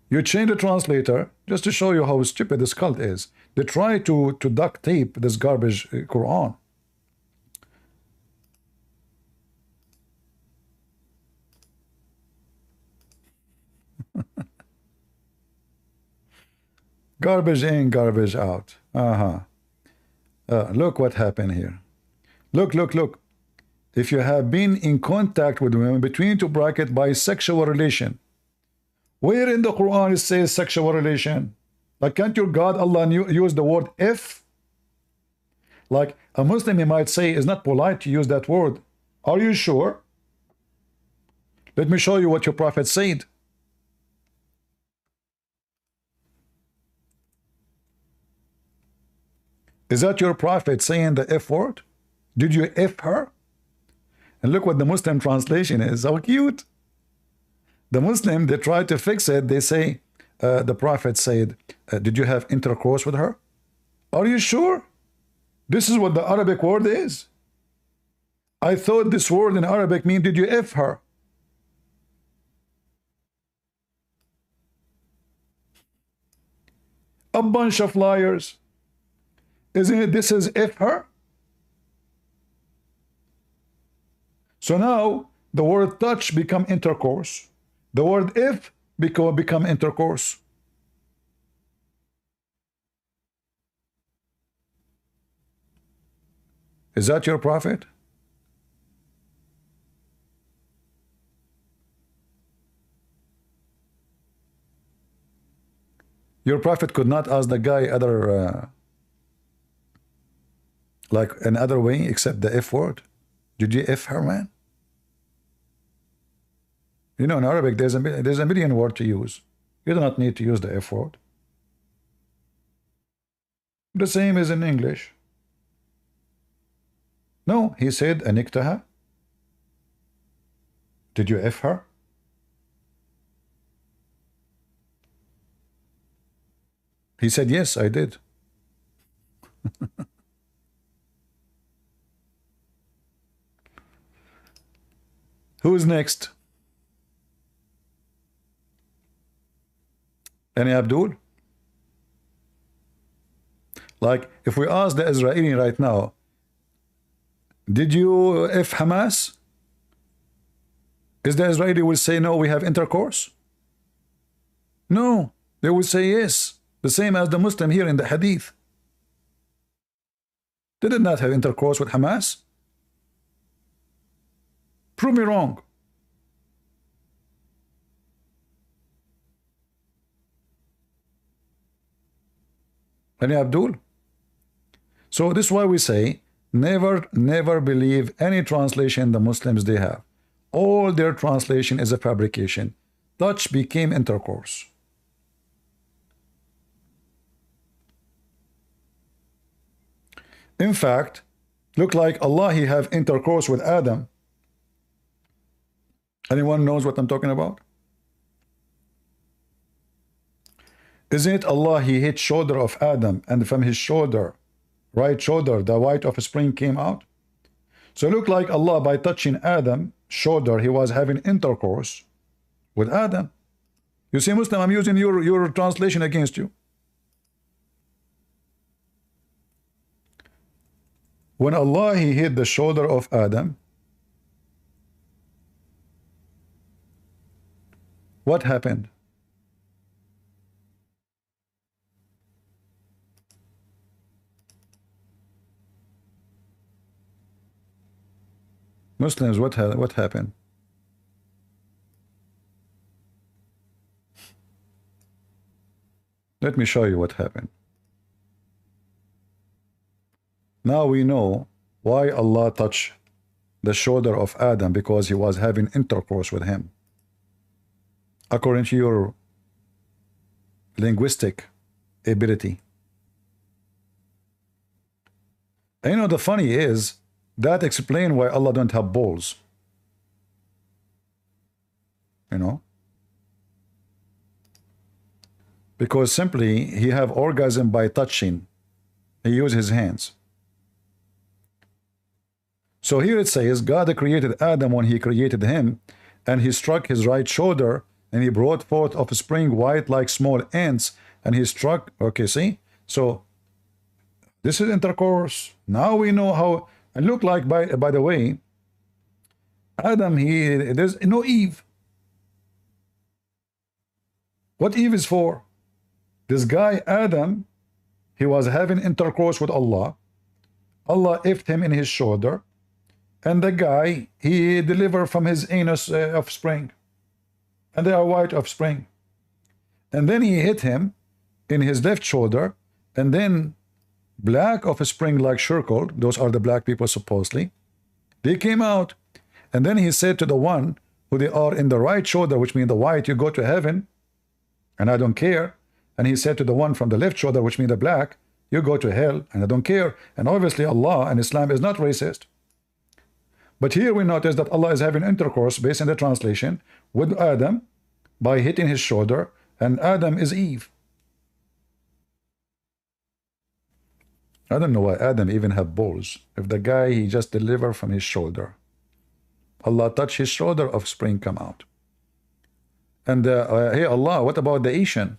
You change the translator just to show you how stupid this cult is. They try to duct tape this garbage Quran. Garbage in, garbage out. Look what happened here. Look. If you have been in contact with women between two brackets by sexual relation, where in the Quran it says sexual relation? Like, can't your God Allah use the word if? Like a Muslim, he might say, it's not polite to use that word. Are you sure? Let me show you what your prophet said. Is that your prophet saying the F word? Did you F her? And look what the Muslim translation is. So cute. The Muslim, they try to fix it. They say, the prophet said, did you have intercourse with her? Are you sure? This is what the Arabic word is. I thought this word in Arabic mean, did you F her? A bunch of liars. Isn't it? This is F her. So now the word touch become intercourse. The word if become intercourse. Is that your prophet? Your prophet could not ask the guy other like another way except the F word. Did you F her, man? You know, in Arabic there's a million word to use. You do not need to use the F word. The same as in English. No, he said aniktaha. Did you F her? He said, yes, I did. Who's next? Any Abdul? Like, if we ask the Israeli right now, did you F Hamas? Is the Israeli will say, no, we have intercourse? No, they will say yes. The same as the Muslim here in the Hadith. They did not have intercourse with Hamas. Prove me wrong. Any Abdul? So this is why we say, never believe any translation the Muslims they have. All their translation is a fabrication. Touch became intercourse. In fact, look like Allah, he have intercourse with Adam. Anyone knows what I'm talking about? Isn't it Allah, he hit shoulder of Adam, and from his shoulder, right shoulder, the white offspring came out? So look like Allah, by touching Adam shoulder, he was having intercourse with Adam. You see, Muslim, I'm using your translation against you. When Allah, he hit the shoulder of Adam, what happened? Muslims, what happened? Let me show you what happened. Now we know why Allah touched the shoulder of Adam, because he was having intercourse with him. According to your linguistic ability. And you know, the funny is, that explains why Allah don't have balls. You know? Because simply, he have orgasm by touching. He used his hands. So here it says, God created Adam when he created him, and he struck his right shoulder, and he brought forth offspring white like small ants, and he struck, okay, see? So, this is intercourse. Now we know how, and look like, by the way, Adam, there's no Eve. What Eve is for? This guy, Adam, he was having intercourse with Allah. Allah effed him in his shoulder. And the guy, he delivered from his anus offspring. And they are white offspring. And then he hit him in his left shoulder. And then black offspring like circle, those are the black people supposedly, they came out. And then he said to the one who they are in the right shoulder, which means the white, you go to heaven, and I don't care. And he said to the one from the left shoulder, which means the black, You go to hell, and I don't care. And obviously Allah and Islam is not racist. But here we notice that Allah is having intercourse, based on the translation, with Adam by hitting his shoulder, and Adam is Eve. I don't know why Adam even have balls. If the guy, he just delivered from his shoulder. Allah touch his shoulder, offspring come out. And hey Allah, what about the Asian?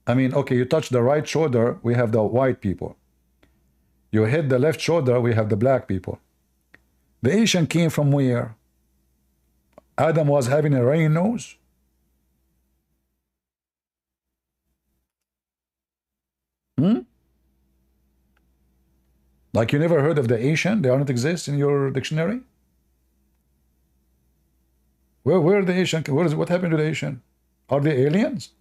I mean, okay, you touch the right shoulder, we have the white people. You hit the left shoulder, we have the black people. The Asian came from where? Adam was having a runny nose? Like you never heard of the Asian? They don't exist in your dictionary? Where are the Asian? What happened to the Asian? Are they aliens?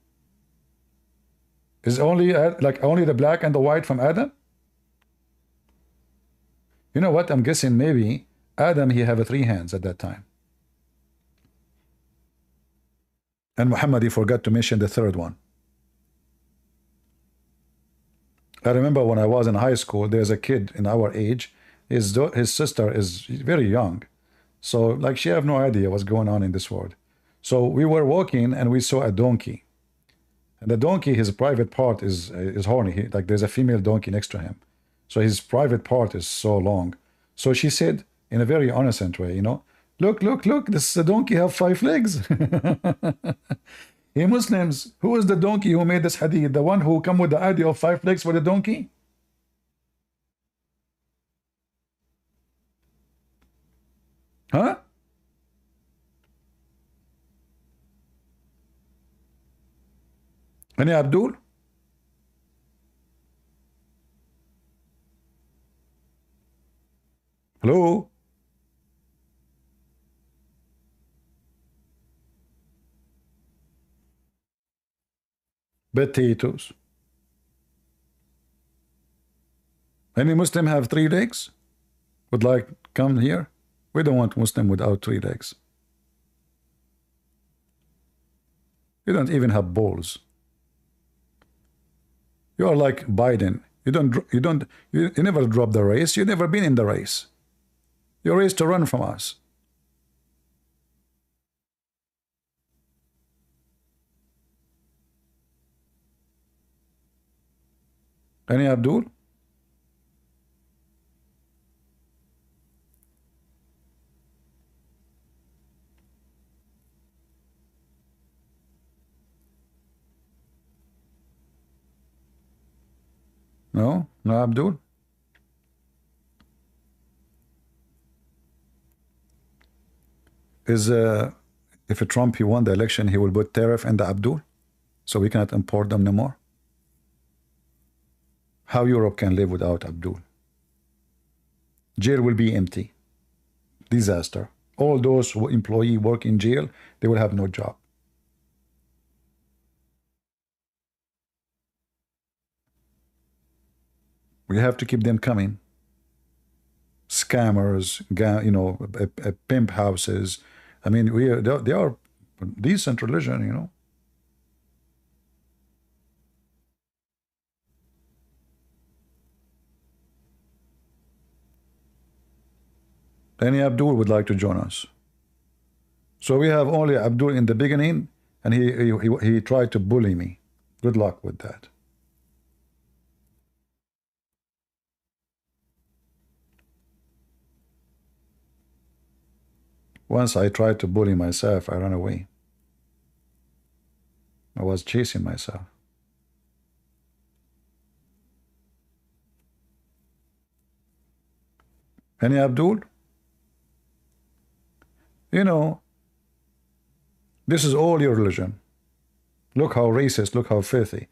Is only like only the black and the white from Adam? You know what? I'm guessing maybe Adam, he have 3 hands at that time. And Muhammad, he forgot to mention the 3rd one. I remember when I was in high school, there's a kid in our age, his sister is very young. So like she have no idea what's going on in this world. So we were walking and we saw a donkey. And the donkey, his private part is horny. Like there's a female donkey next to him. So his private part is so long. So she said in a very innocent way, you know, look, this donkey have 5 legs. Hey Muslims, who is the donkey who made this hadith? The one who come with the idea of 5 legs for the donkey? Huh? Any Abdul? Hello? Potatoes. Any Muslim have 3 legs? Would like come here? We don't want Muslim without 3 legs. You don't even have balls. You are like Biden. You never drop the race. You never been in the race. You're raised to run from us. Any Abdul? No? No Abdul? Is if Trump he won the election, he will put tariff in the Abdul, so we cannot import them no more? How Europe can live without Abdul? Jail will be empty. Disaster. All those who employee work in jail, they will have no job. We have to keep them coming. Scammers, you know, pimp houses. I mean, they are decent religion, you know. Any Abdul would like to join us. So we have only Abdul in the beginning, and he tried to bully me. Good luck with that. Once I tried to bully myself, I ran away. I was chasing myself. Any Abdul? You know, this is all your religion. Look how racist, look how filthy.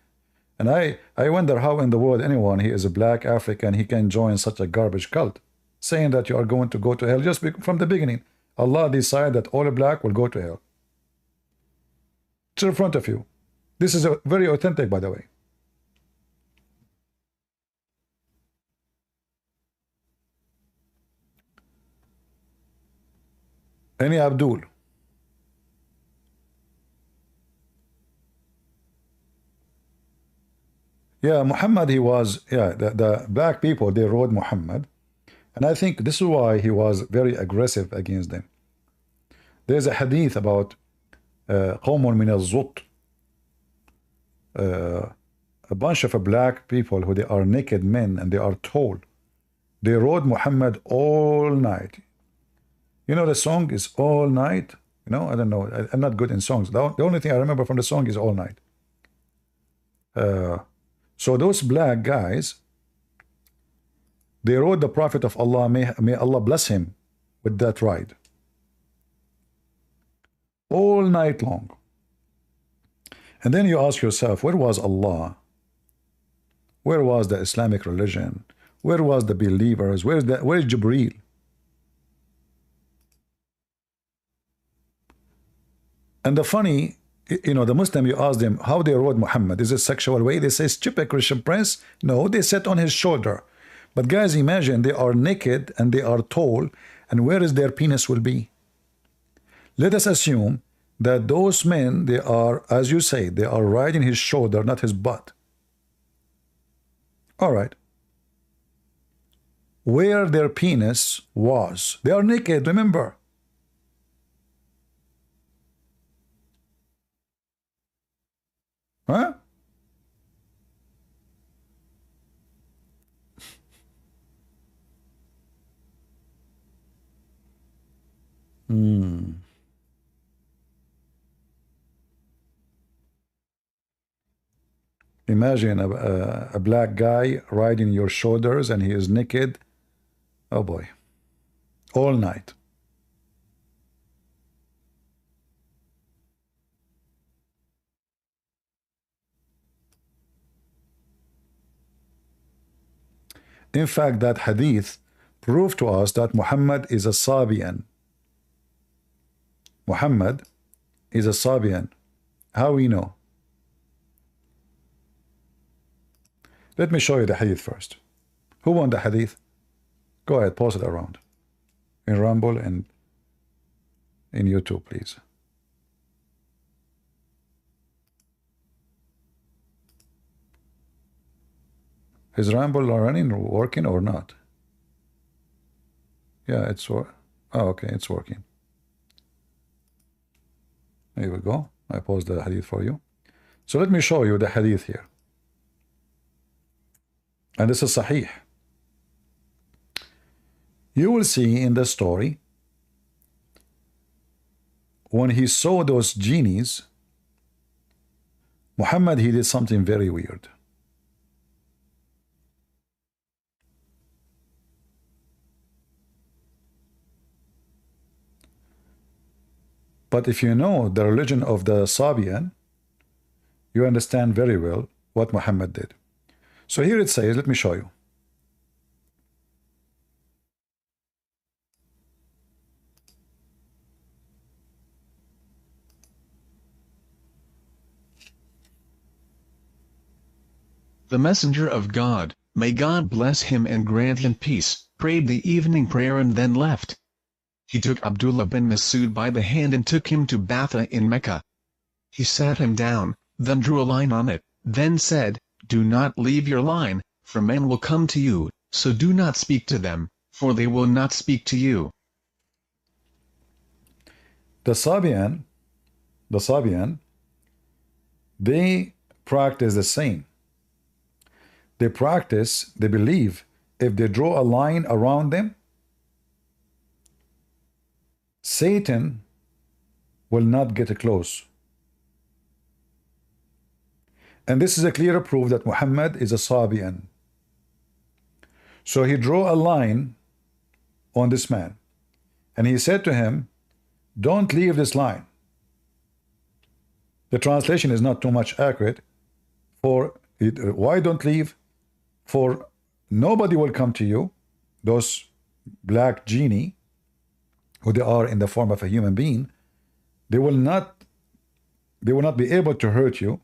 And I wonder how in the world anyone, he is a black African, he can join such a garbage cult, saying that you are going to go to hell just from the beginning. Allah decided that all black will go to hell. It's in front of you. This is very authentic, by the way. Any Abdul? Yeah, Muhammad, he was, yeah, the black people, they rode Muhammad. And I think this is why he was very aggressive against them. There's a hadith about قوم من الزط, a bunch of black people who they are naked men and they are tall. They rode Muhammad all night. You know, the song is All Night. You know, I don't know. I'm not good in songs. The only thing I remember from the song is All Night. So those black guys, they rode the Prophet of Allah, may Allah bless him with that ride. All night long. And then you ask yourself, where was Allah? Where was the Islamic religion? Where was the believers? Where's Jibreel? And the funny, you know, the Muslim, you ask them how they rode Muhammad. Is it sexual way? They say, stupid Christian prince. No, they sat on his shoulder. But guys, imagine they are naked and they are tall, and where is their penis will be? Let us assume that those men, they are, as you say, they are riding his shoulder, not his butt. All right. Where their penis was. They are naked, remember. Huh? Imagine a black guy riding your shoulders and he is naked. Oh boy. All night. In fact, that hadith proved to us that Muhammad is a Sabian. Muhammad is a Sabian. How we know? Let me show you the hadith first. Who won the hadith? Go ahead, post it around. In Rumble and in YouTube, please. Is Rumble running, working or not? Yeah, it's oh, okay, it's working. There we go. I paused the hadith for you. So let me show you the hadith here. And this is Sahih. You will see in the story, when he saw those genies, Muhammad, he did something very weird. But if you know the religion of the Sabian, you understand very well what Muhammad did. So here it says, let me show you. The messenger of God, may God bless him and grant him peace, prayed the evening prayer and then left. He took Abdullah bin Masood by the hand and took him to Batha in Mecca. He sat him down, then drew a line on it, then said, do not leave your line, for men will come to you, so do not speak to them, for they will not speak to you. The Sabian, they practice the same. They believe, if they draw a line around them, Satan will not get close. And this is a clear proof that Muhammad is a Sabian. So he drew a line on this man. And he said to him, don't leave this line. The translation is not too much accurate. Why don't leave? For nobody will come to you, those black genie, who they are in the form of a human being, they will not be able to hurt you.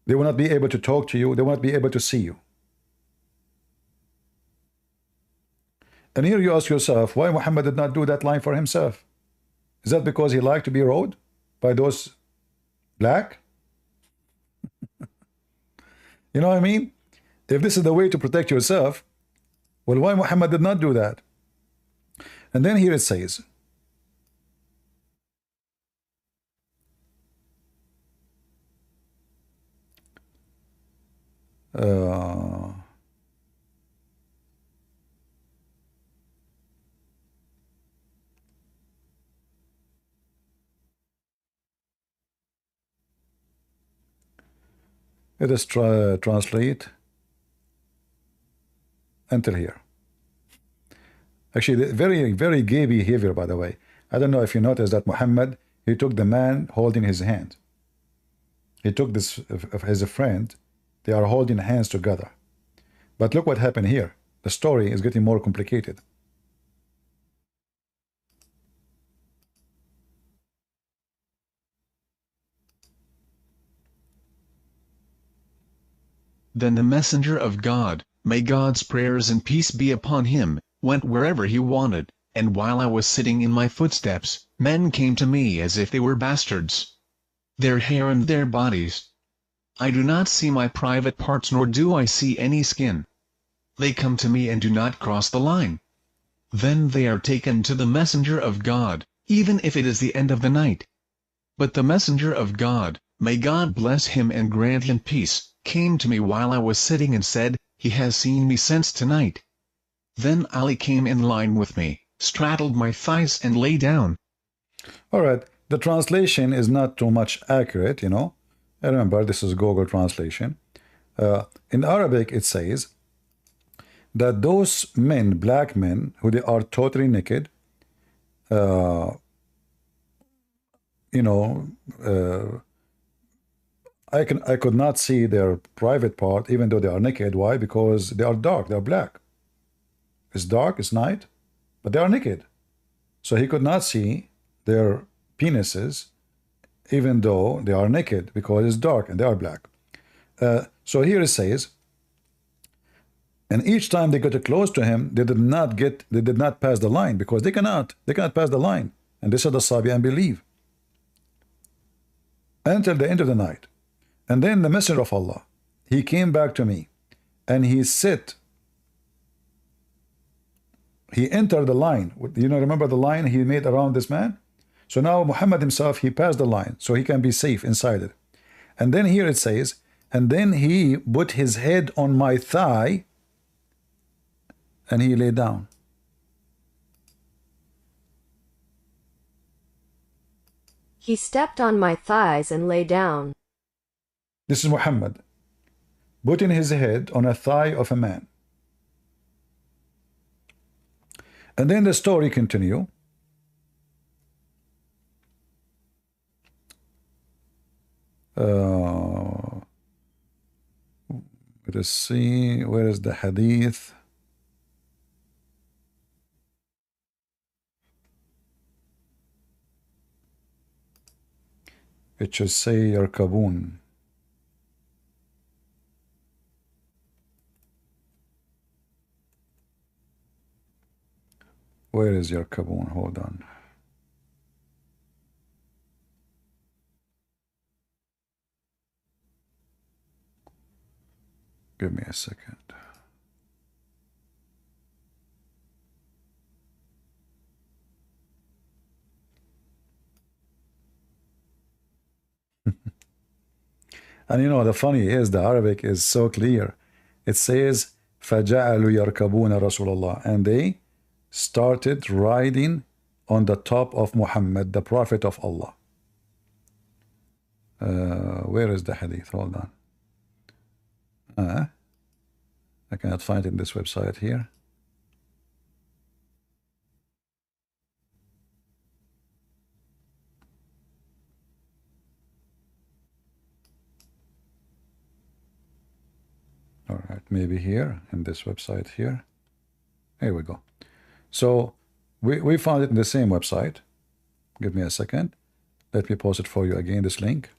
They will not be able to talk to you. They will not be able to see you. And here you ask yourself, why Muhammad did not do that line for himself? Is that because he liked to be rode by those black? You know what I mean? If this is the way to protect yourself, well, why Muhammad did not do that? And then here it says, uh, let us translate until here. Actually, very, very gay behavior, by the way. I don't know if you noticed that Muhammad, he took the man holding his hand. He took this as a friend. They are holding hands together. But look what happened here. The story is getting more complicated. Then the messenger of God, may God's prayers and peace be upon him, went wherever he wanted, and while I was sitting in my footsteps, men came to me as if they were bastards. Their hair and their bodies. I do not see my private parts nor do I see any skin. They come to me and do not cross the line. Then they are taken to the messenger of God, even if it is the end of the night. But the messenger of God, may God bless him and grant him peace, came to me while I was sitting and said, he has seen me since tonight. Then Ali came in line with me, straddled my thighs and lay down. All right, the translation is not too much accurate, you know. I remember this is Google translation. In Arabic it says that those men, black men, who they are totally naked, you know, I could not see their private part even though they are naked. Why? Because they are dark, they are black. It's dark, it's night, but they are naked. So he could not see their penises even though they are naked because it's dark and they are black. So here it says, and each time they got close to him, they did not pass the line because they cannot pass the line. And this is the Sabi and believe until the end of the night. And then the Messenger of Allah, he came back to me and he entered the line. You know, remember the line he made around this man? So now Muhammad himself, he passed the line so he can be safe inside it. And then here it says, and then he put his head on my thigh and he lay down. He stepped on my thighs and lay down. This is Muhammad putting his head on a thigh of a man. And then the story continue. Let us see, where is the hadith? It should say Yarkabun. Where is Yarkabun? Hold on. Give me a second. And you know, the funny is the Arabic is so clear. It says, فَجَعَلُوا يَرْكَبُونَ رَسُولَ اللَّهِ, and they started riding on the top of Muhammad, the Prophet of Allah. Where is the hadith? Hold on. I cannot find it in this website here. All right, maybe here in this website here. Here we go. So we found it in the same website. Give me a second. Let me post it for you again, this link.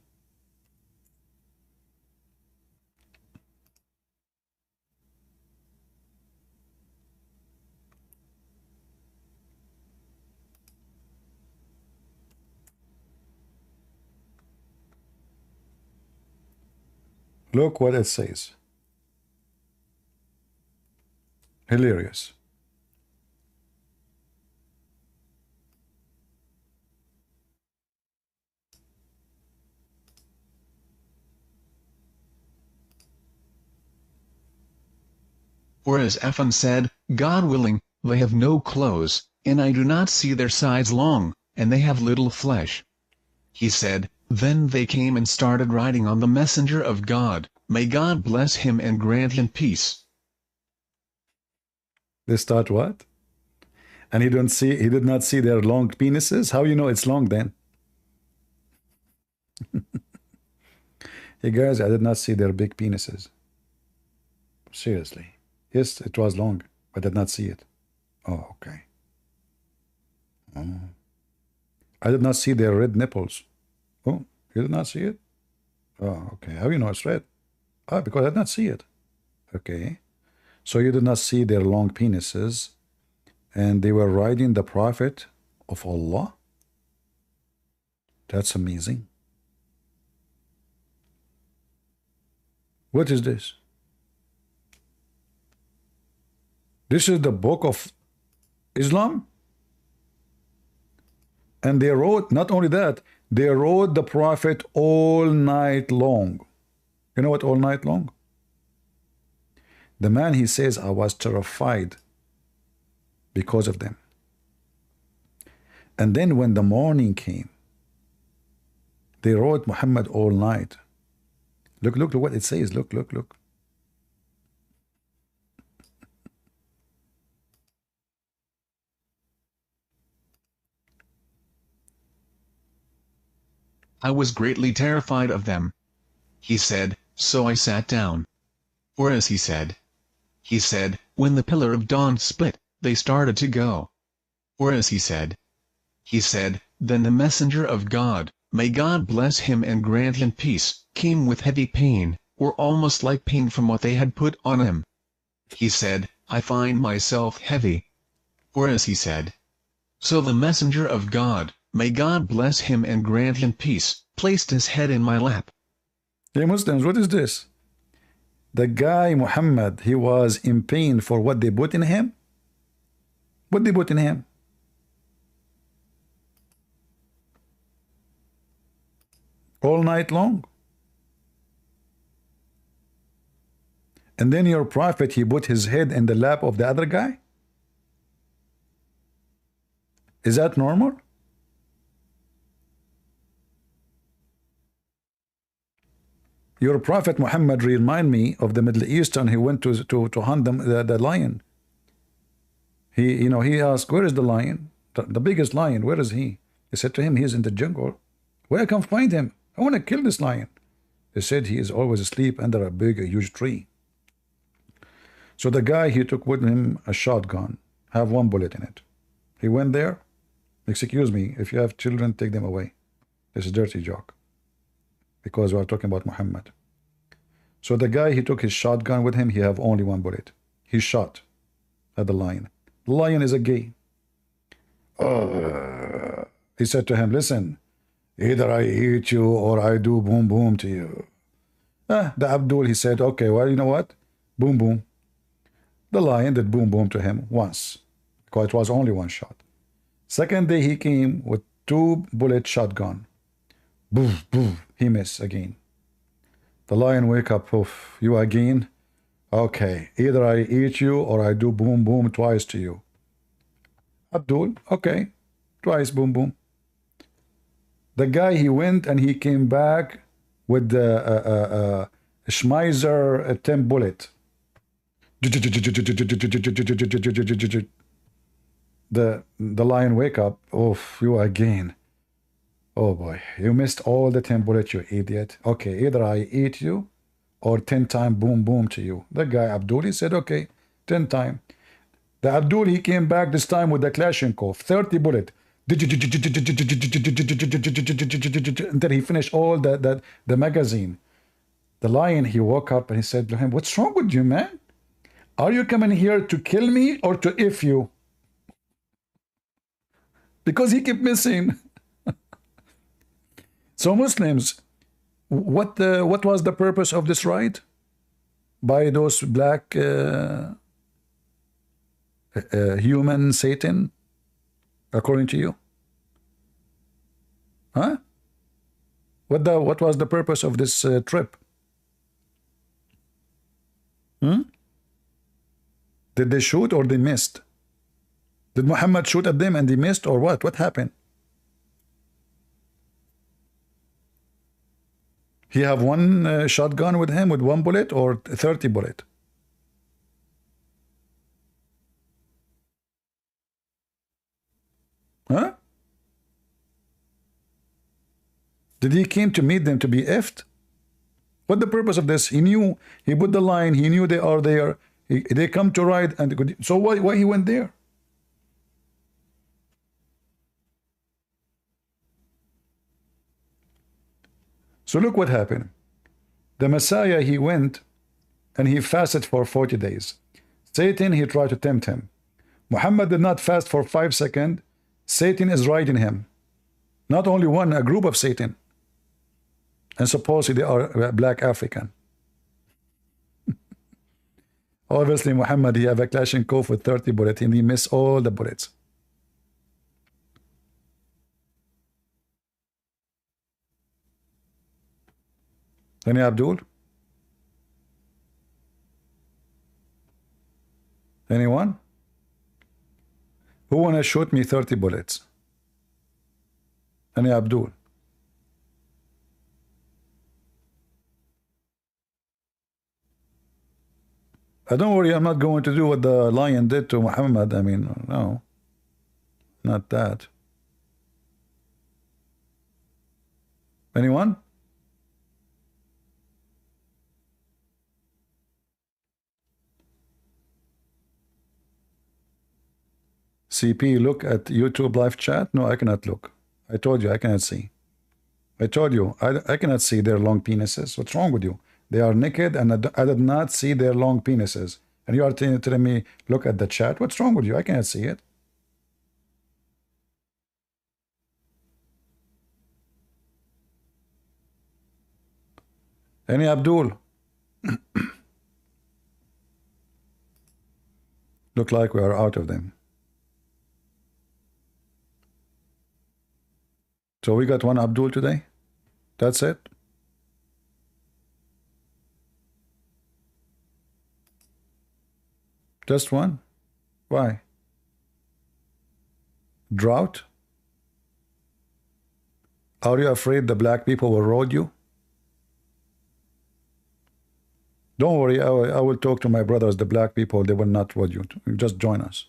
Look what it says. Hilarious. Whereas Ephraim said, God willing, they have no clothes, and I do not see their sides long, and they have little flesh. He said, then they came and started riding on the messenger of God, may God bless him and grant him peace. They start what? And he did not see their long penises? How you know it's long then? Hey guys, I did not see their big penises. Seriously. Yes, it was long, but I did not see it. Oh, okay. Oh. I did not see their red nipples. Oh, you did not see it? Oh, okay. How you know it's red? Ah, because I did not see it. Okay. So you did not see their long penises, and they were riding the Prophet of Allah? That's amazing. What is this? This is the book of Islam? And they wrote, not only that, they wrote the Prophet all night long. You know what all night long? The man, he says, I was terrified because of them. And then when the morning came, they wrote Muhammad all night. Look what it says. Look. I was greatly terrified of them. He said, so I sat down. Whereas he said, when the pillar of dawn split, they started to go. Whereas he said, then the messenger of God, may God bless him and grant him peace, came with heavy pain, or almost like pain from what they had put on him. He said, I find myself heavy. Whereas he said, so the messenger of God, may God bless him and grant him peace, placed his head in my lap. Hey Muslims, what is this? The guy Muhammad, he was in pain for what they put in him? What they put in him? All night long? And then your prophet, he put his head in the lap of the other guy? Is that normal? Your prophet Muhammad remind me of the Middle Eastern. He went to hunt the lion. He asked, where is the lion? The biggest lion, where is he? He said to him, he is in the jungle. Where I can find him? I want to kill this lion. He said he is always asleep under a huge tree. So the guy, he took with him a shotgun, have one bullet in it. He went there. Excuse me, if you have children, take them away. It's a dirty joke, because we are talking about Muhammad. So the guy, he took his shotgun with him. He have only one bullet. He shot at the lion. The lion is a gay. He said to him, listen, either I eat you or I do boom boom to you. The Abdul, he said, okay, well, you know what? Boom boom. The lion did boom boom to him once, because it was only one shot. Second day he came with 2-bullet shotgun. Boof, boof, he missed again. The lion wake up, poof, you again? Okay, either I eat you or I do boom boom twice to you. Abdul, okay, twice boom boom. The guy, he went and he came back with the Schmeiser 10 bullet. The lion wake up, oof, you again. Oh boy, you missed all the 10 bullets, you idiot. Okay, either I eat you or 10 times boom boom to you. The guy Abdul, he said, okay, 10 times. The Abdul, he came back this time with the Kalashnikov, 30 bullet. Until he finished all the magazine. The lion, he woke up and he said to him, what's wrong with you, man? Are you coming here to kill me or to if you? Because he kept missing. So Muslims, what was the purpose of this ride by those black human Satan, according to you? Huh? What was the purpose of this trip? Did they shoot or they missed? Did Muhammad shoot at them and they missed, or what? What happened? He have one shotgun with him with 1 bullet or 30 bullet? Huh? Did he came to meet them to be effed? What the purpose of this? He knew, he put the line, he knew they are there. They come to ride, and so why he went there? So look what happened. The Messiah, he went and he fasted for 40 days. Satan, he tried to tempt him. Muhammad did not fast for 5 seconds. Satan is riding him. Not only one, a group of Satan. And supposedly they are black African. Obviously, Muhammad, he have a Kalashnikov with 30 bullets and he missed all the bullets. Any Abdul? Anyone? Who wanna shoot me 30 bullets? Any Abdul? Don't worry, I'm not going to do what the lion did to Muhammad. I mean, no, not that. Anyone? CP, look at YouTube live chat. No, I cannot look. I told you I cannot see. I told you I cannot see their long penises. What's wrong with you? They are naked and I did not see their long penises. And you are telling me, look at the chat. What's wrong with you? I cannot see it. Any Abdul? Look like we are out of them. So we got one Abdul today? That's it? Just one? Why? Drought? Are you afraid the black people will road you? Don't worry, I will talk to my brothers, the black people. They will not road you. Just join us.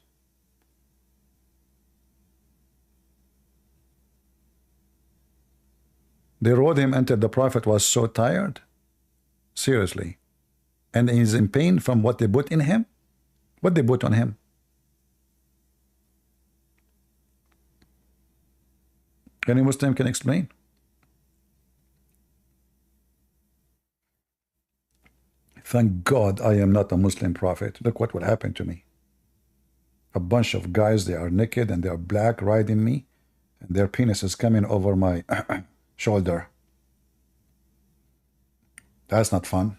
They rode him until the Prophet was so tired. Seriously. And he's in pain from what they put in him? What they put on him? Any Muslim can explain? Thank God I am not a Muslim prophet. Look what will happen to me. A bunch of guys, they are naked and they are black riding me, and their penis is coming over my shoulder. That's not fun.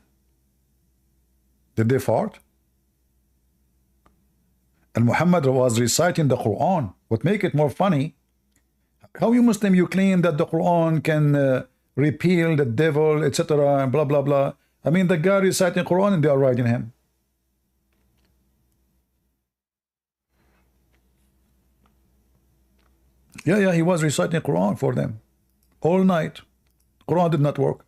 Did they fart? And Muhammad was reciting the Quran. What make it more funny, how you Muslim, you claim that the Quran can repeal the devil, etc. and blah blah blah. I mean, the guy reciting Quran and they are riding him. Yeah, he was reciting Quran for them all night. Quran did not work.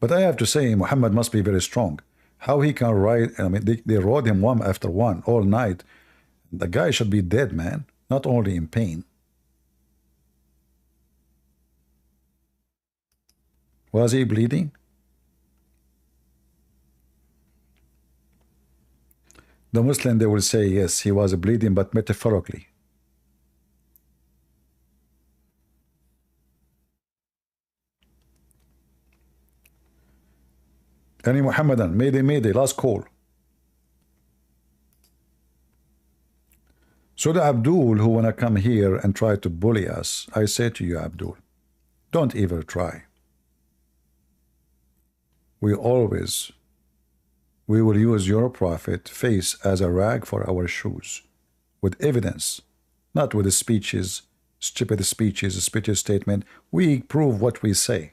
But I have to say, Muhammad must be very strong. How he can ride? I mean, they rode him one after one all night. The guy should be dead, man. Not only in pain. Was he bleeding? The Muslim, they will say, yes, he was bleeding, but metaphorically. Any Muhammadan, Mayday, last call. So the Abdul who wanna come here and try to bully us, I say to you, Abdul, don't even try. we will use your prophet face as a rag for our shoes, with evidence, not with speeches, stupid speeches, speeches statement. We prove what we say.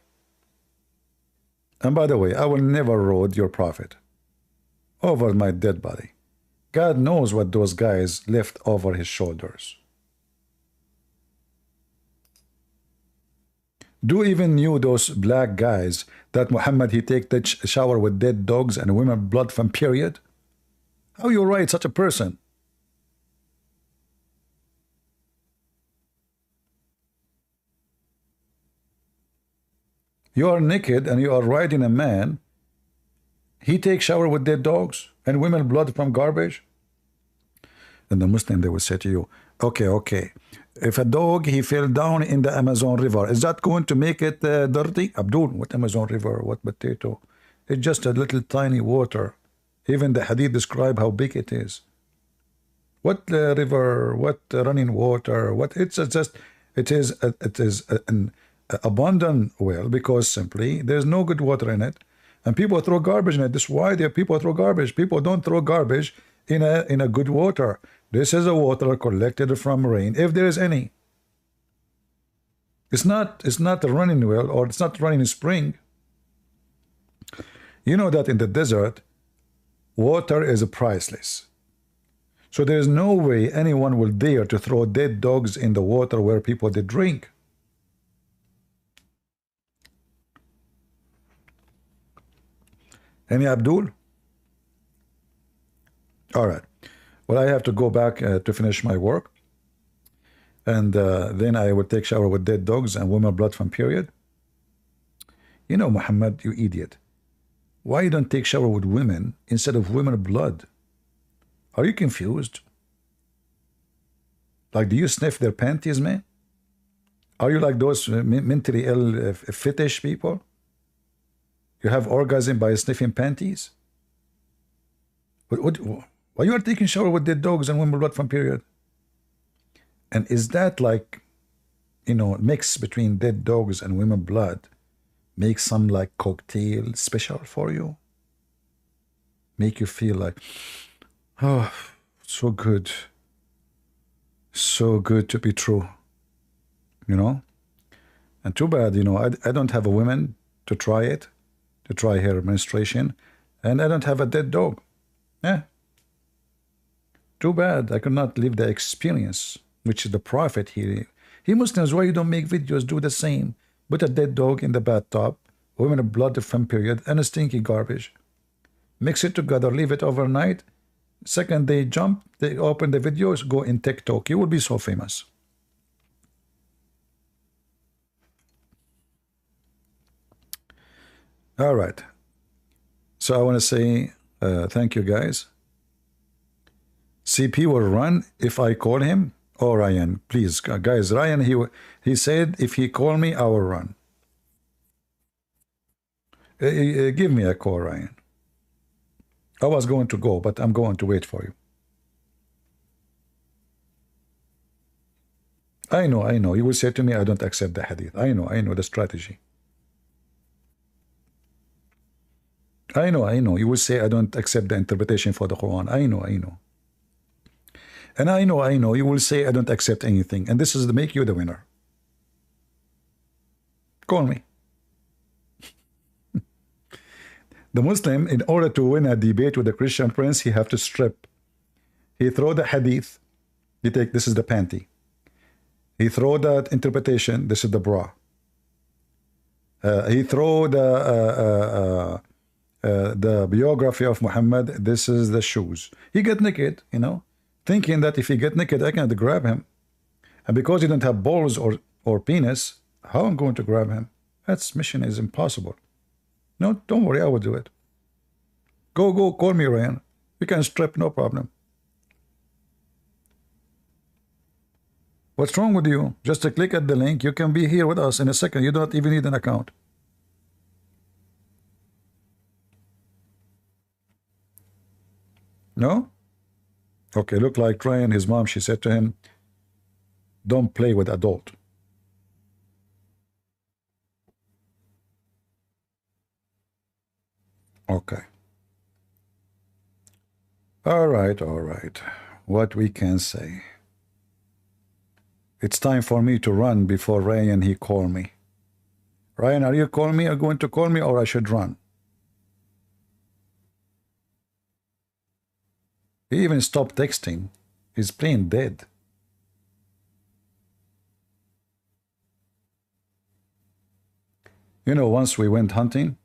And by the way, I will never rode your prophet over my dead body. God knows what those guys left over his shoulders. Do even knew those black guys that Muhammad he take the shower with dead dogs and women blood from period? How you write such a person? You are naked and you are riding a man. He takes shower with dead dogs and women blood from garbage. And the Muslim, they will say to you, okay. If a dog, he fell down in the Amazon River, is that going to make it dirty? Abdul, what Amazon River? What potato? It's just a little tiny water. Even the Hadith describe how big it is. What river? What running water? What? It's just, it is an abundant well, because simply there's no good water in it, and people throw garbage in it. This is why people throw garbage. People don't throw garbage in a good water. This is a water collected from rain, if there is any. It's not a running well, or it's not running spring. You know that in the desert, water is priceless. So there is no way anyone will dare to throw dead dogs in the water where people did drink. Any Abdul? All right. Well, I have to go back to finish my work. And then I will take shower with dead dogs and women blood from period. You know, Muhammad, you idiot. Why you don't take shower with women instead of women blood? Are you confused? Like, do you sniff their panties, man? Are you like those mentally ill fetish people? You have orgasm by sniffing panties? Why you are taking shower with dead dogs and women blood from period? And is that like, you know, mix between dead dogs and women blood, make some like cocktail special for you? Make you feel like, oh, so good. So good to be true. You know? And too bad, you know, I don't have a woman to try it, to try her menstruation, and I don't have a dead dog. Yeah. Too bad I could not live the experience, which is the prophet here. He Muslims, why you don't make videos, do the same. Put a dead dog in the bathtub, women blood from period, and a stinky garbage. Mix it together, leave it overnight. Second they jump, they open the videos, go in TikTok. You will be so famous. All right. So I want to say thank you, guys. CP will run if I call him. Oh, Ryan, please, guys. Ryan, he said if he call me, I will run. Give me a call, Ryan. I was going to go, but I'm going to wait for you. I know. You will say to me, I don't accept the hadith. I know the strategy. I know. You will say, I don't accept the interpretation for the Quran. I know. And I know. You will say, I don't accept anything. And this is to make you the winner. Call me. The Muslim, in order to win a debate with the Christian prince, he have to strip. He throw the hadith. He take, this is the panty. He throw that interpretation. This is the bra. He throw the biography of Muhammad. This is the shoes. He get naked, you know, thinking that if he get naked, I can grab him. And because he don't have balls or penis, how I'm going to grab him? That mission is impossible. No, don't worry, I will do it. Go, call me, Ryan. We can strip, no problem. What's wrong with you? Just to click at the link, you can be here with us in a second. You don't even need an account. No? Okay, look like Ryan, his mom, she said to him, don't play with adult. Okay. All right, all right. What we can say. It's time for me to run before Ryan he call me. Ryan, are you calling me or going to call me, or I should run? He even stopped texting. He's plain dead. You know, once we went hunting,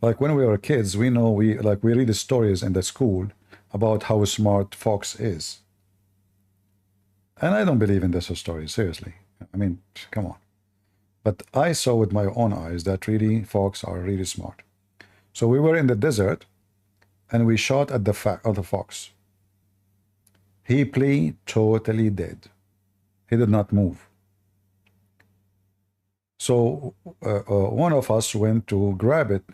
like when we were kids, we know we read the stories in the school about how smart fox is. And I don't believe in this story, seriously. I mean, come on. But I saw with my own eyes that really fox are really smart. So we were in the desert and we shot at the fox. He played totally dead. He did not move. So one of us went to grab it,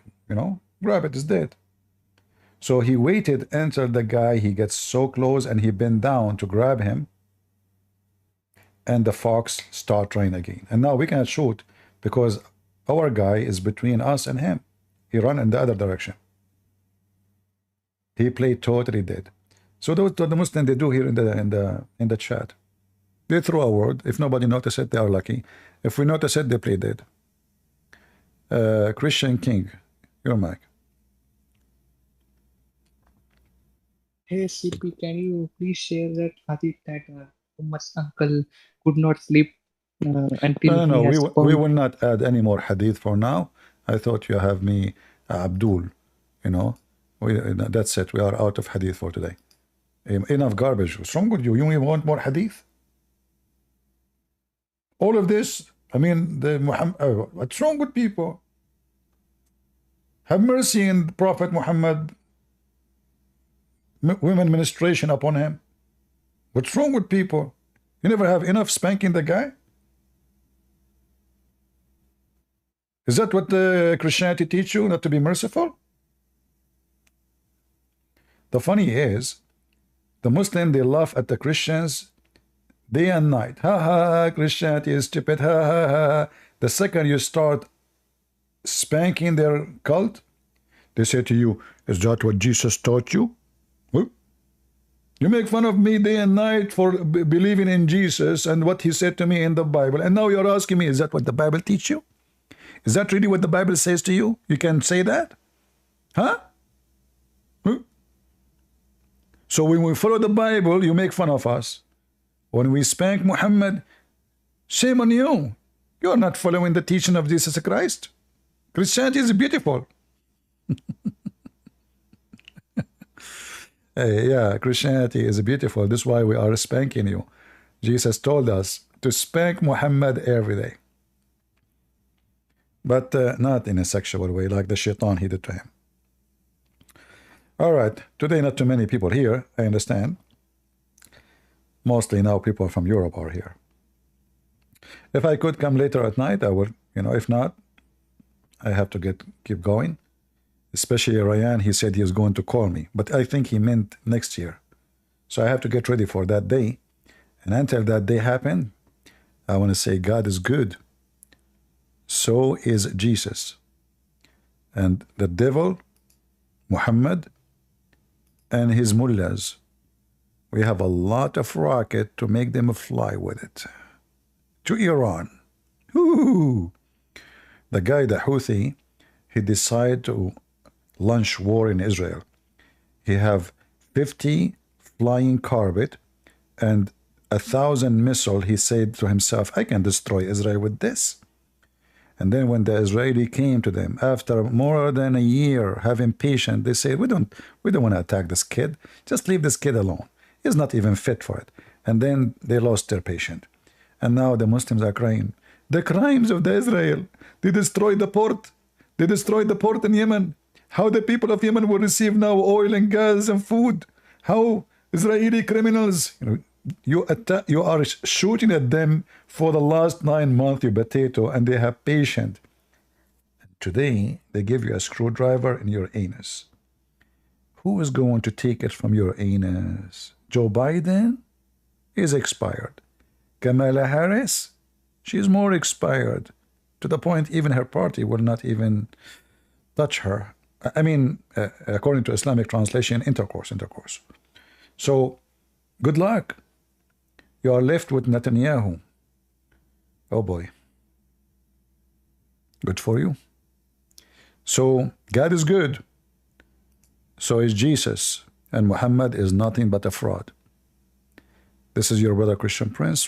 grab it, it's dead. So he waited until the guy, he gets so close and he bent down to grab him. And the fox start running again. And now we cannot shoot because our guy is between us and him. He ran in the other direction. He played totally dead. So that's what the Muslims they do here in the chat. They throw a word. If nobody notices it, they are lucky. If we notice it, they play dead. Christian King, your mic. Hey CP, can you please share that hadith that Ummar's uncle could not sleep until No, he has we will not add any more hadith for now. I thought you have me, Abdul. That's it. We are out of hadith for today. Enough garbage. What's wrong with you? You want more hadith? All of this, I mean, what's wrong with people? Have mercy in Prophet Muhammad, women ministration upon him. What's wrong with people? You never have enough spanking the guy? Is that what the Christianity teach you, not to be merciful? The funny is, the Muslim, they laugh at the Christians day and night. Ha ha, Christianity is stupid, ha ha ha. The second you start spanking their cult, they say to you, is that what Jesus taught you? Well, you make fun of me day and night for believing in Jesus and what he said to me in the Bible. And now you're asking me, is that what the Bible teach you? Is that really what the Bible says to you? You can say that? Huh? So when we follow the Bible, you make fun of us. When we spank Muhammad, shame on you. You're not following the teaching of Jesus Christ. Christianity is beautiful. Hey, yeah, Christianity is beautiful. This is why we are spanking you. Jesus told us to spank Muhammad every day. But not in a sexual way like the shaitan he did to him. All right, today not too many people here, I understand. Mostly now people from Europe are here. If I could come later at night, I would, if not, I have to keep going. Especially Ryan, he said he was going to call me, but I think he meant next year. So I have to get ready for that day. And until that day happens, I want to say God is good. So is Jesus. And the devil, Muhammad, and his mullahs, we have a lot of rocket to make them fly with it. To Iran. Ooh. The guy, the Houthi, he decided to launch war in Israel. He have 50 flying carpet and 1,000 missile. He said to himself, I can destroy Israel with this. And then when the Israeli came to them, after more than a year having patience, they said, we don't want to attack this kid. Just leave this kid alone. He's not even fit for it. And then they lost their patience. And now the Muslims are crying. The crimes of the Israel. They destroyed the port. They destroyed the port in Yemen. How the people of Yemen will receive now oil and gas and food. How Israeli criminals, you are shooting at them for the last 9 months, you potato, and they have patience. Today, they give you a screwdriver in your anus. Who is going to take it from your anus? Joe Biden is expired. Kamala Harris, she's more expired, to the point even her party will not even touch her. I mean, according to Islamic translation, intercourse. So, good luck. You are left with Netanyahu. Oh boy. Good for you. So, God is good. So is Jesus. And Muhammad is nothing but a fraud. This is your brother Christian Prince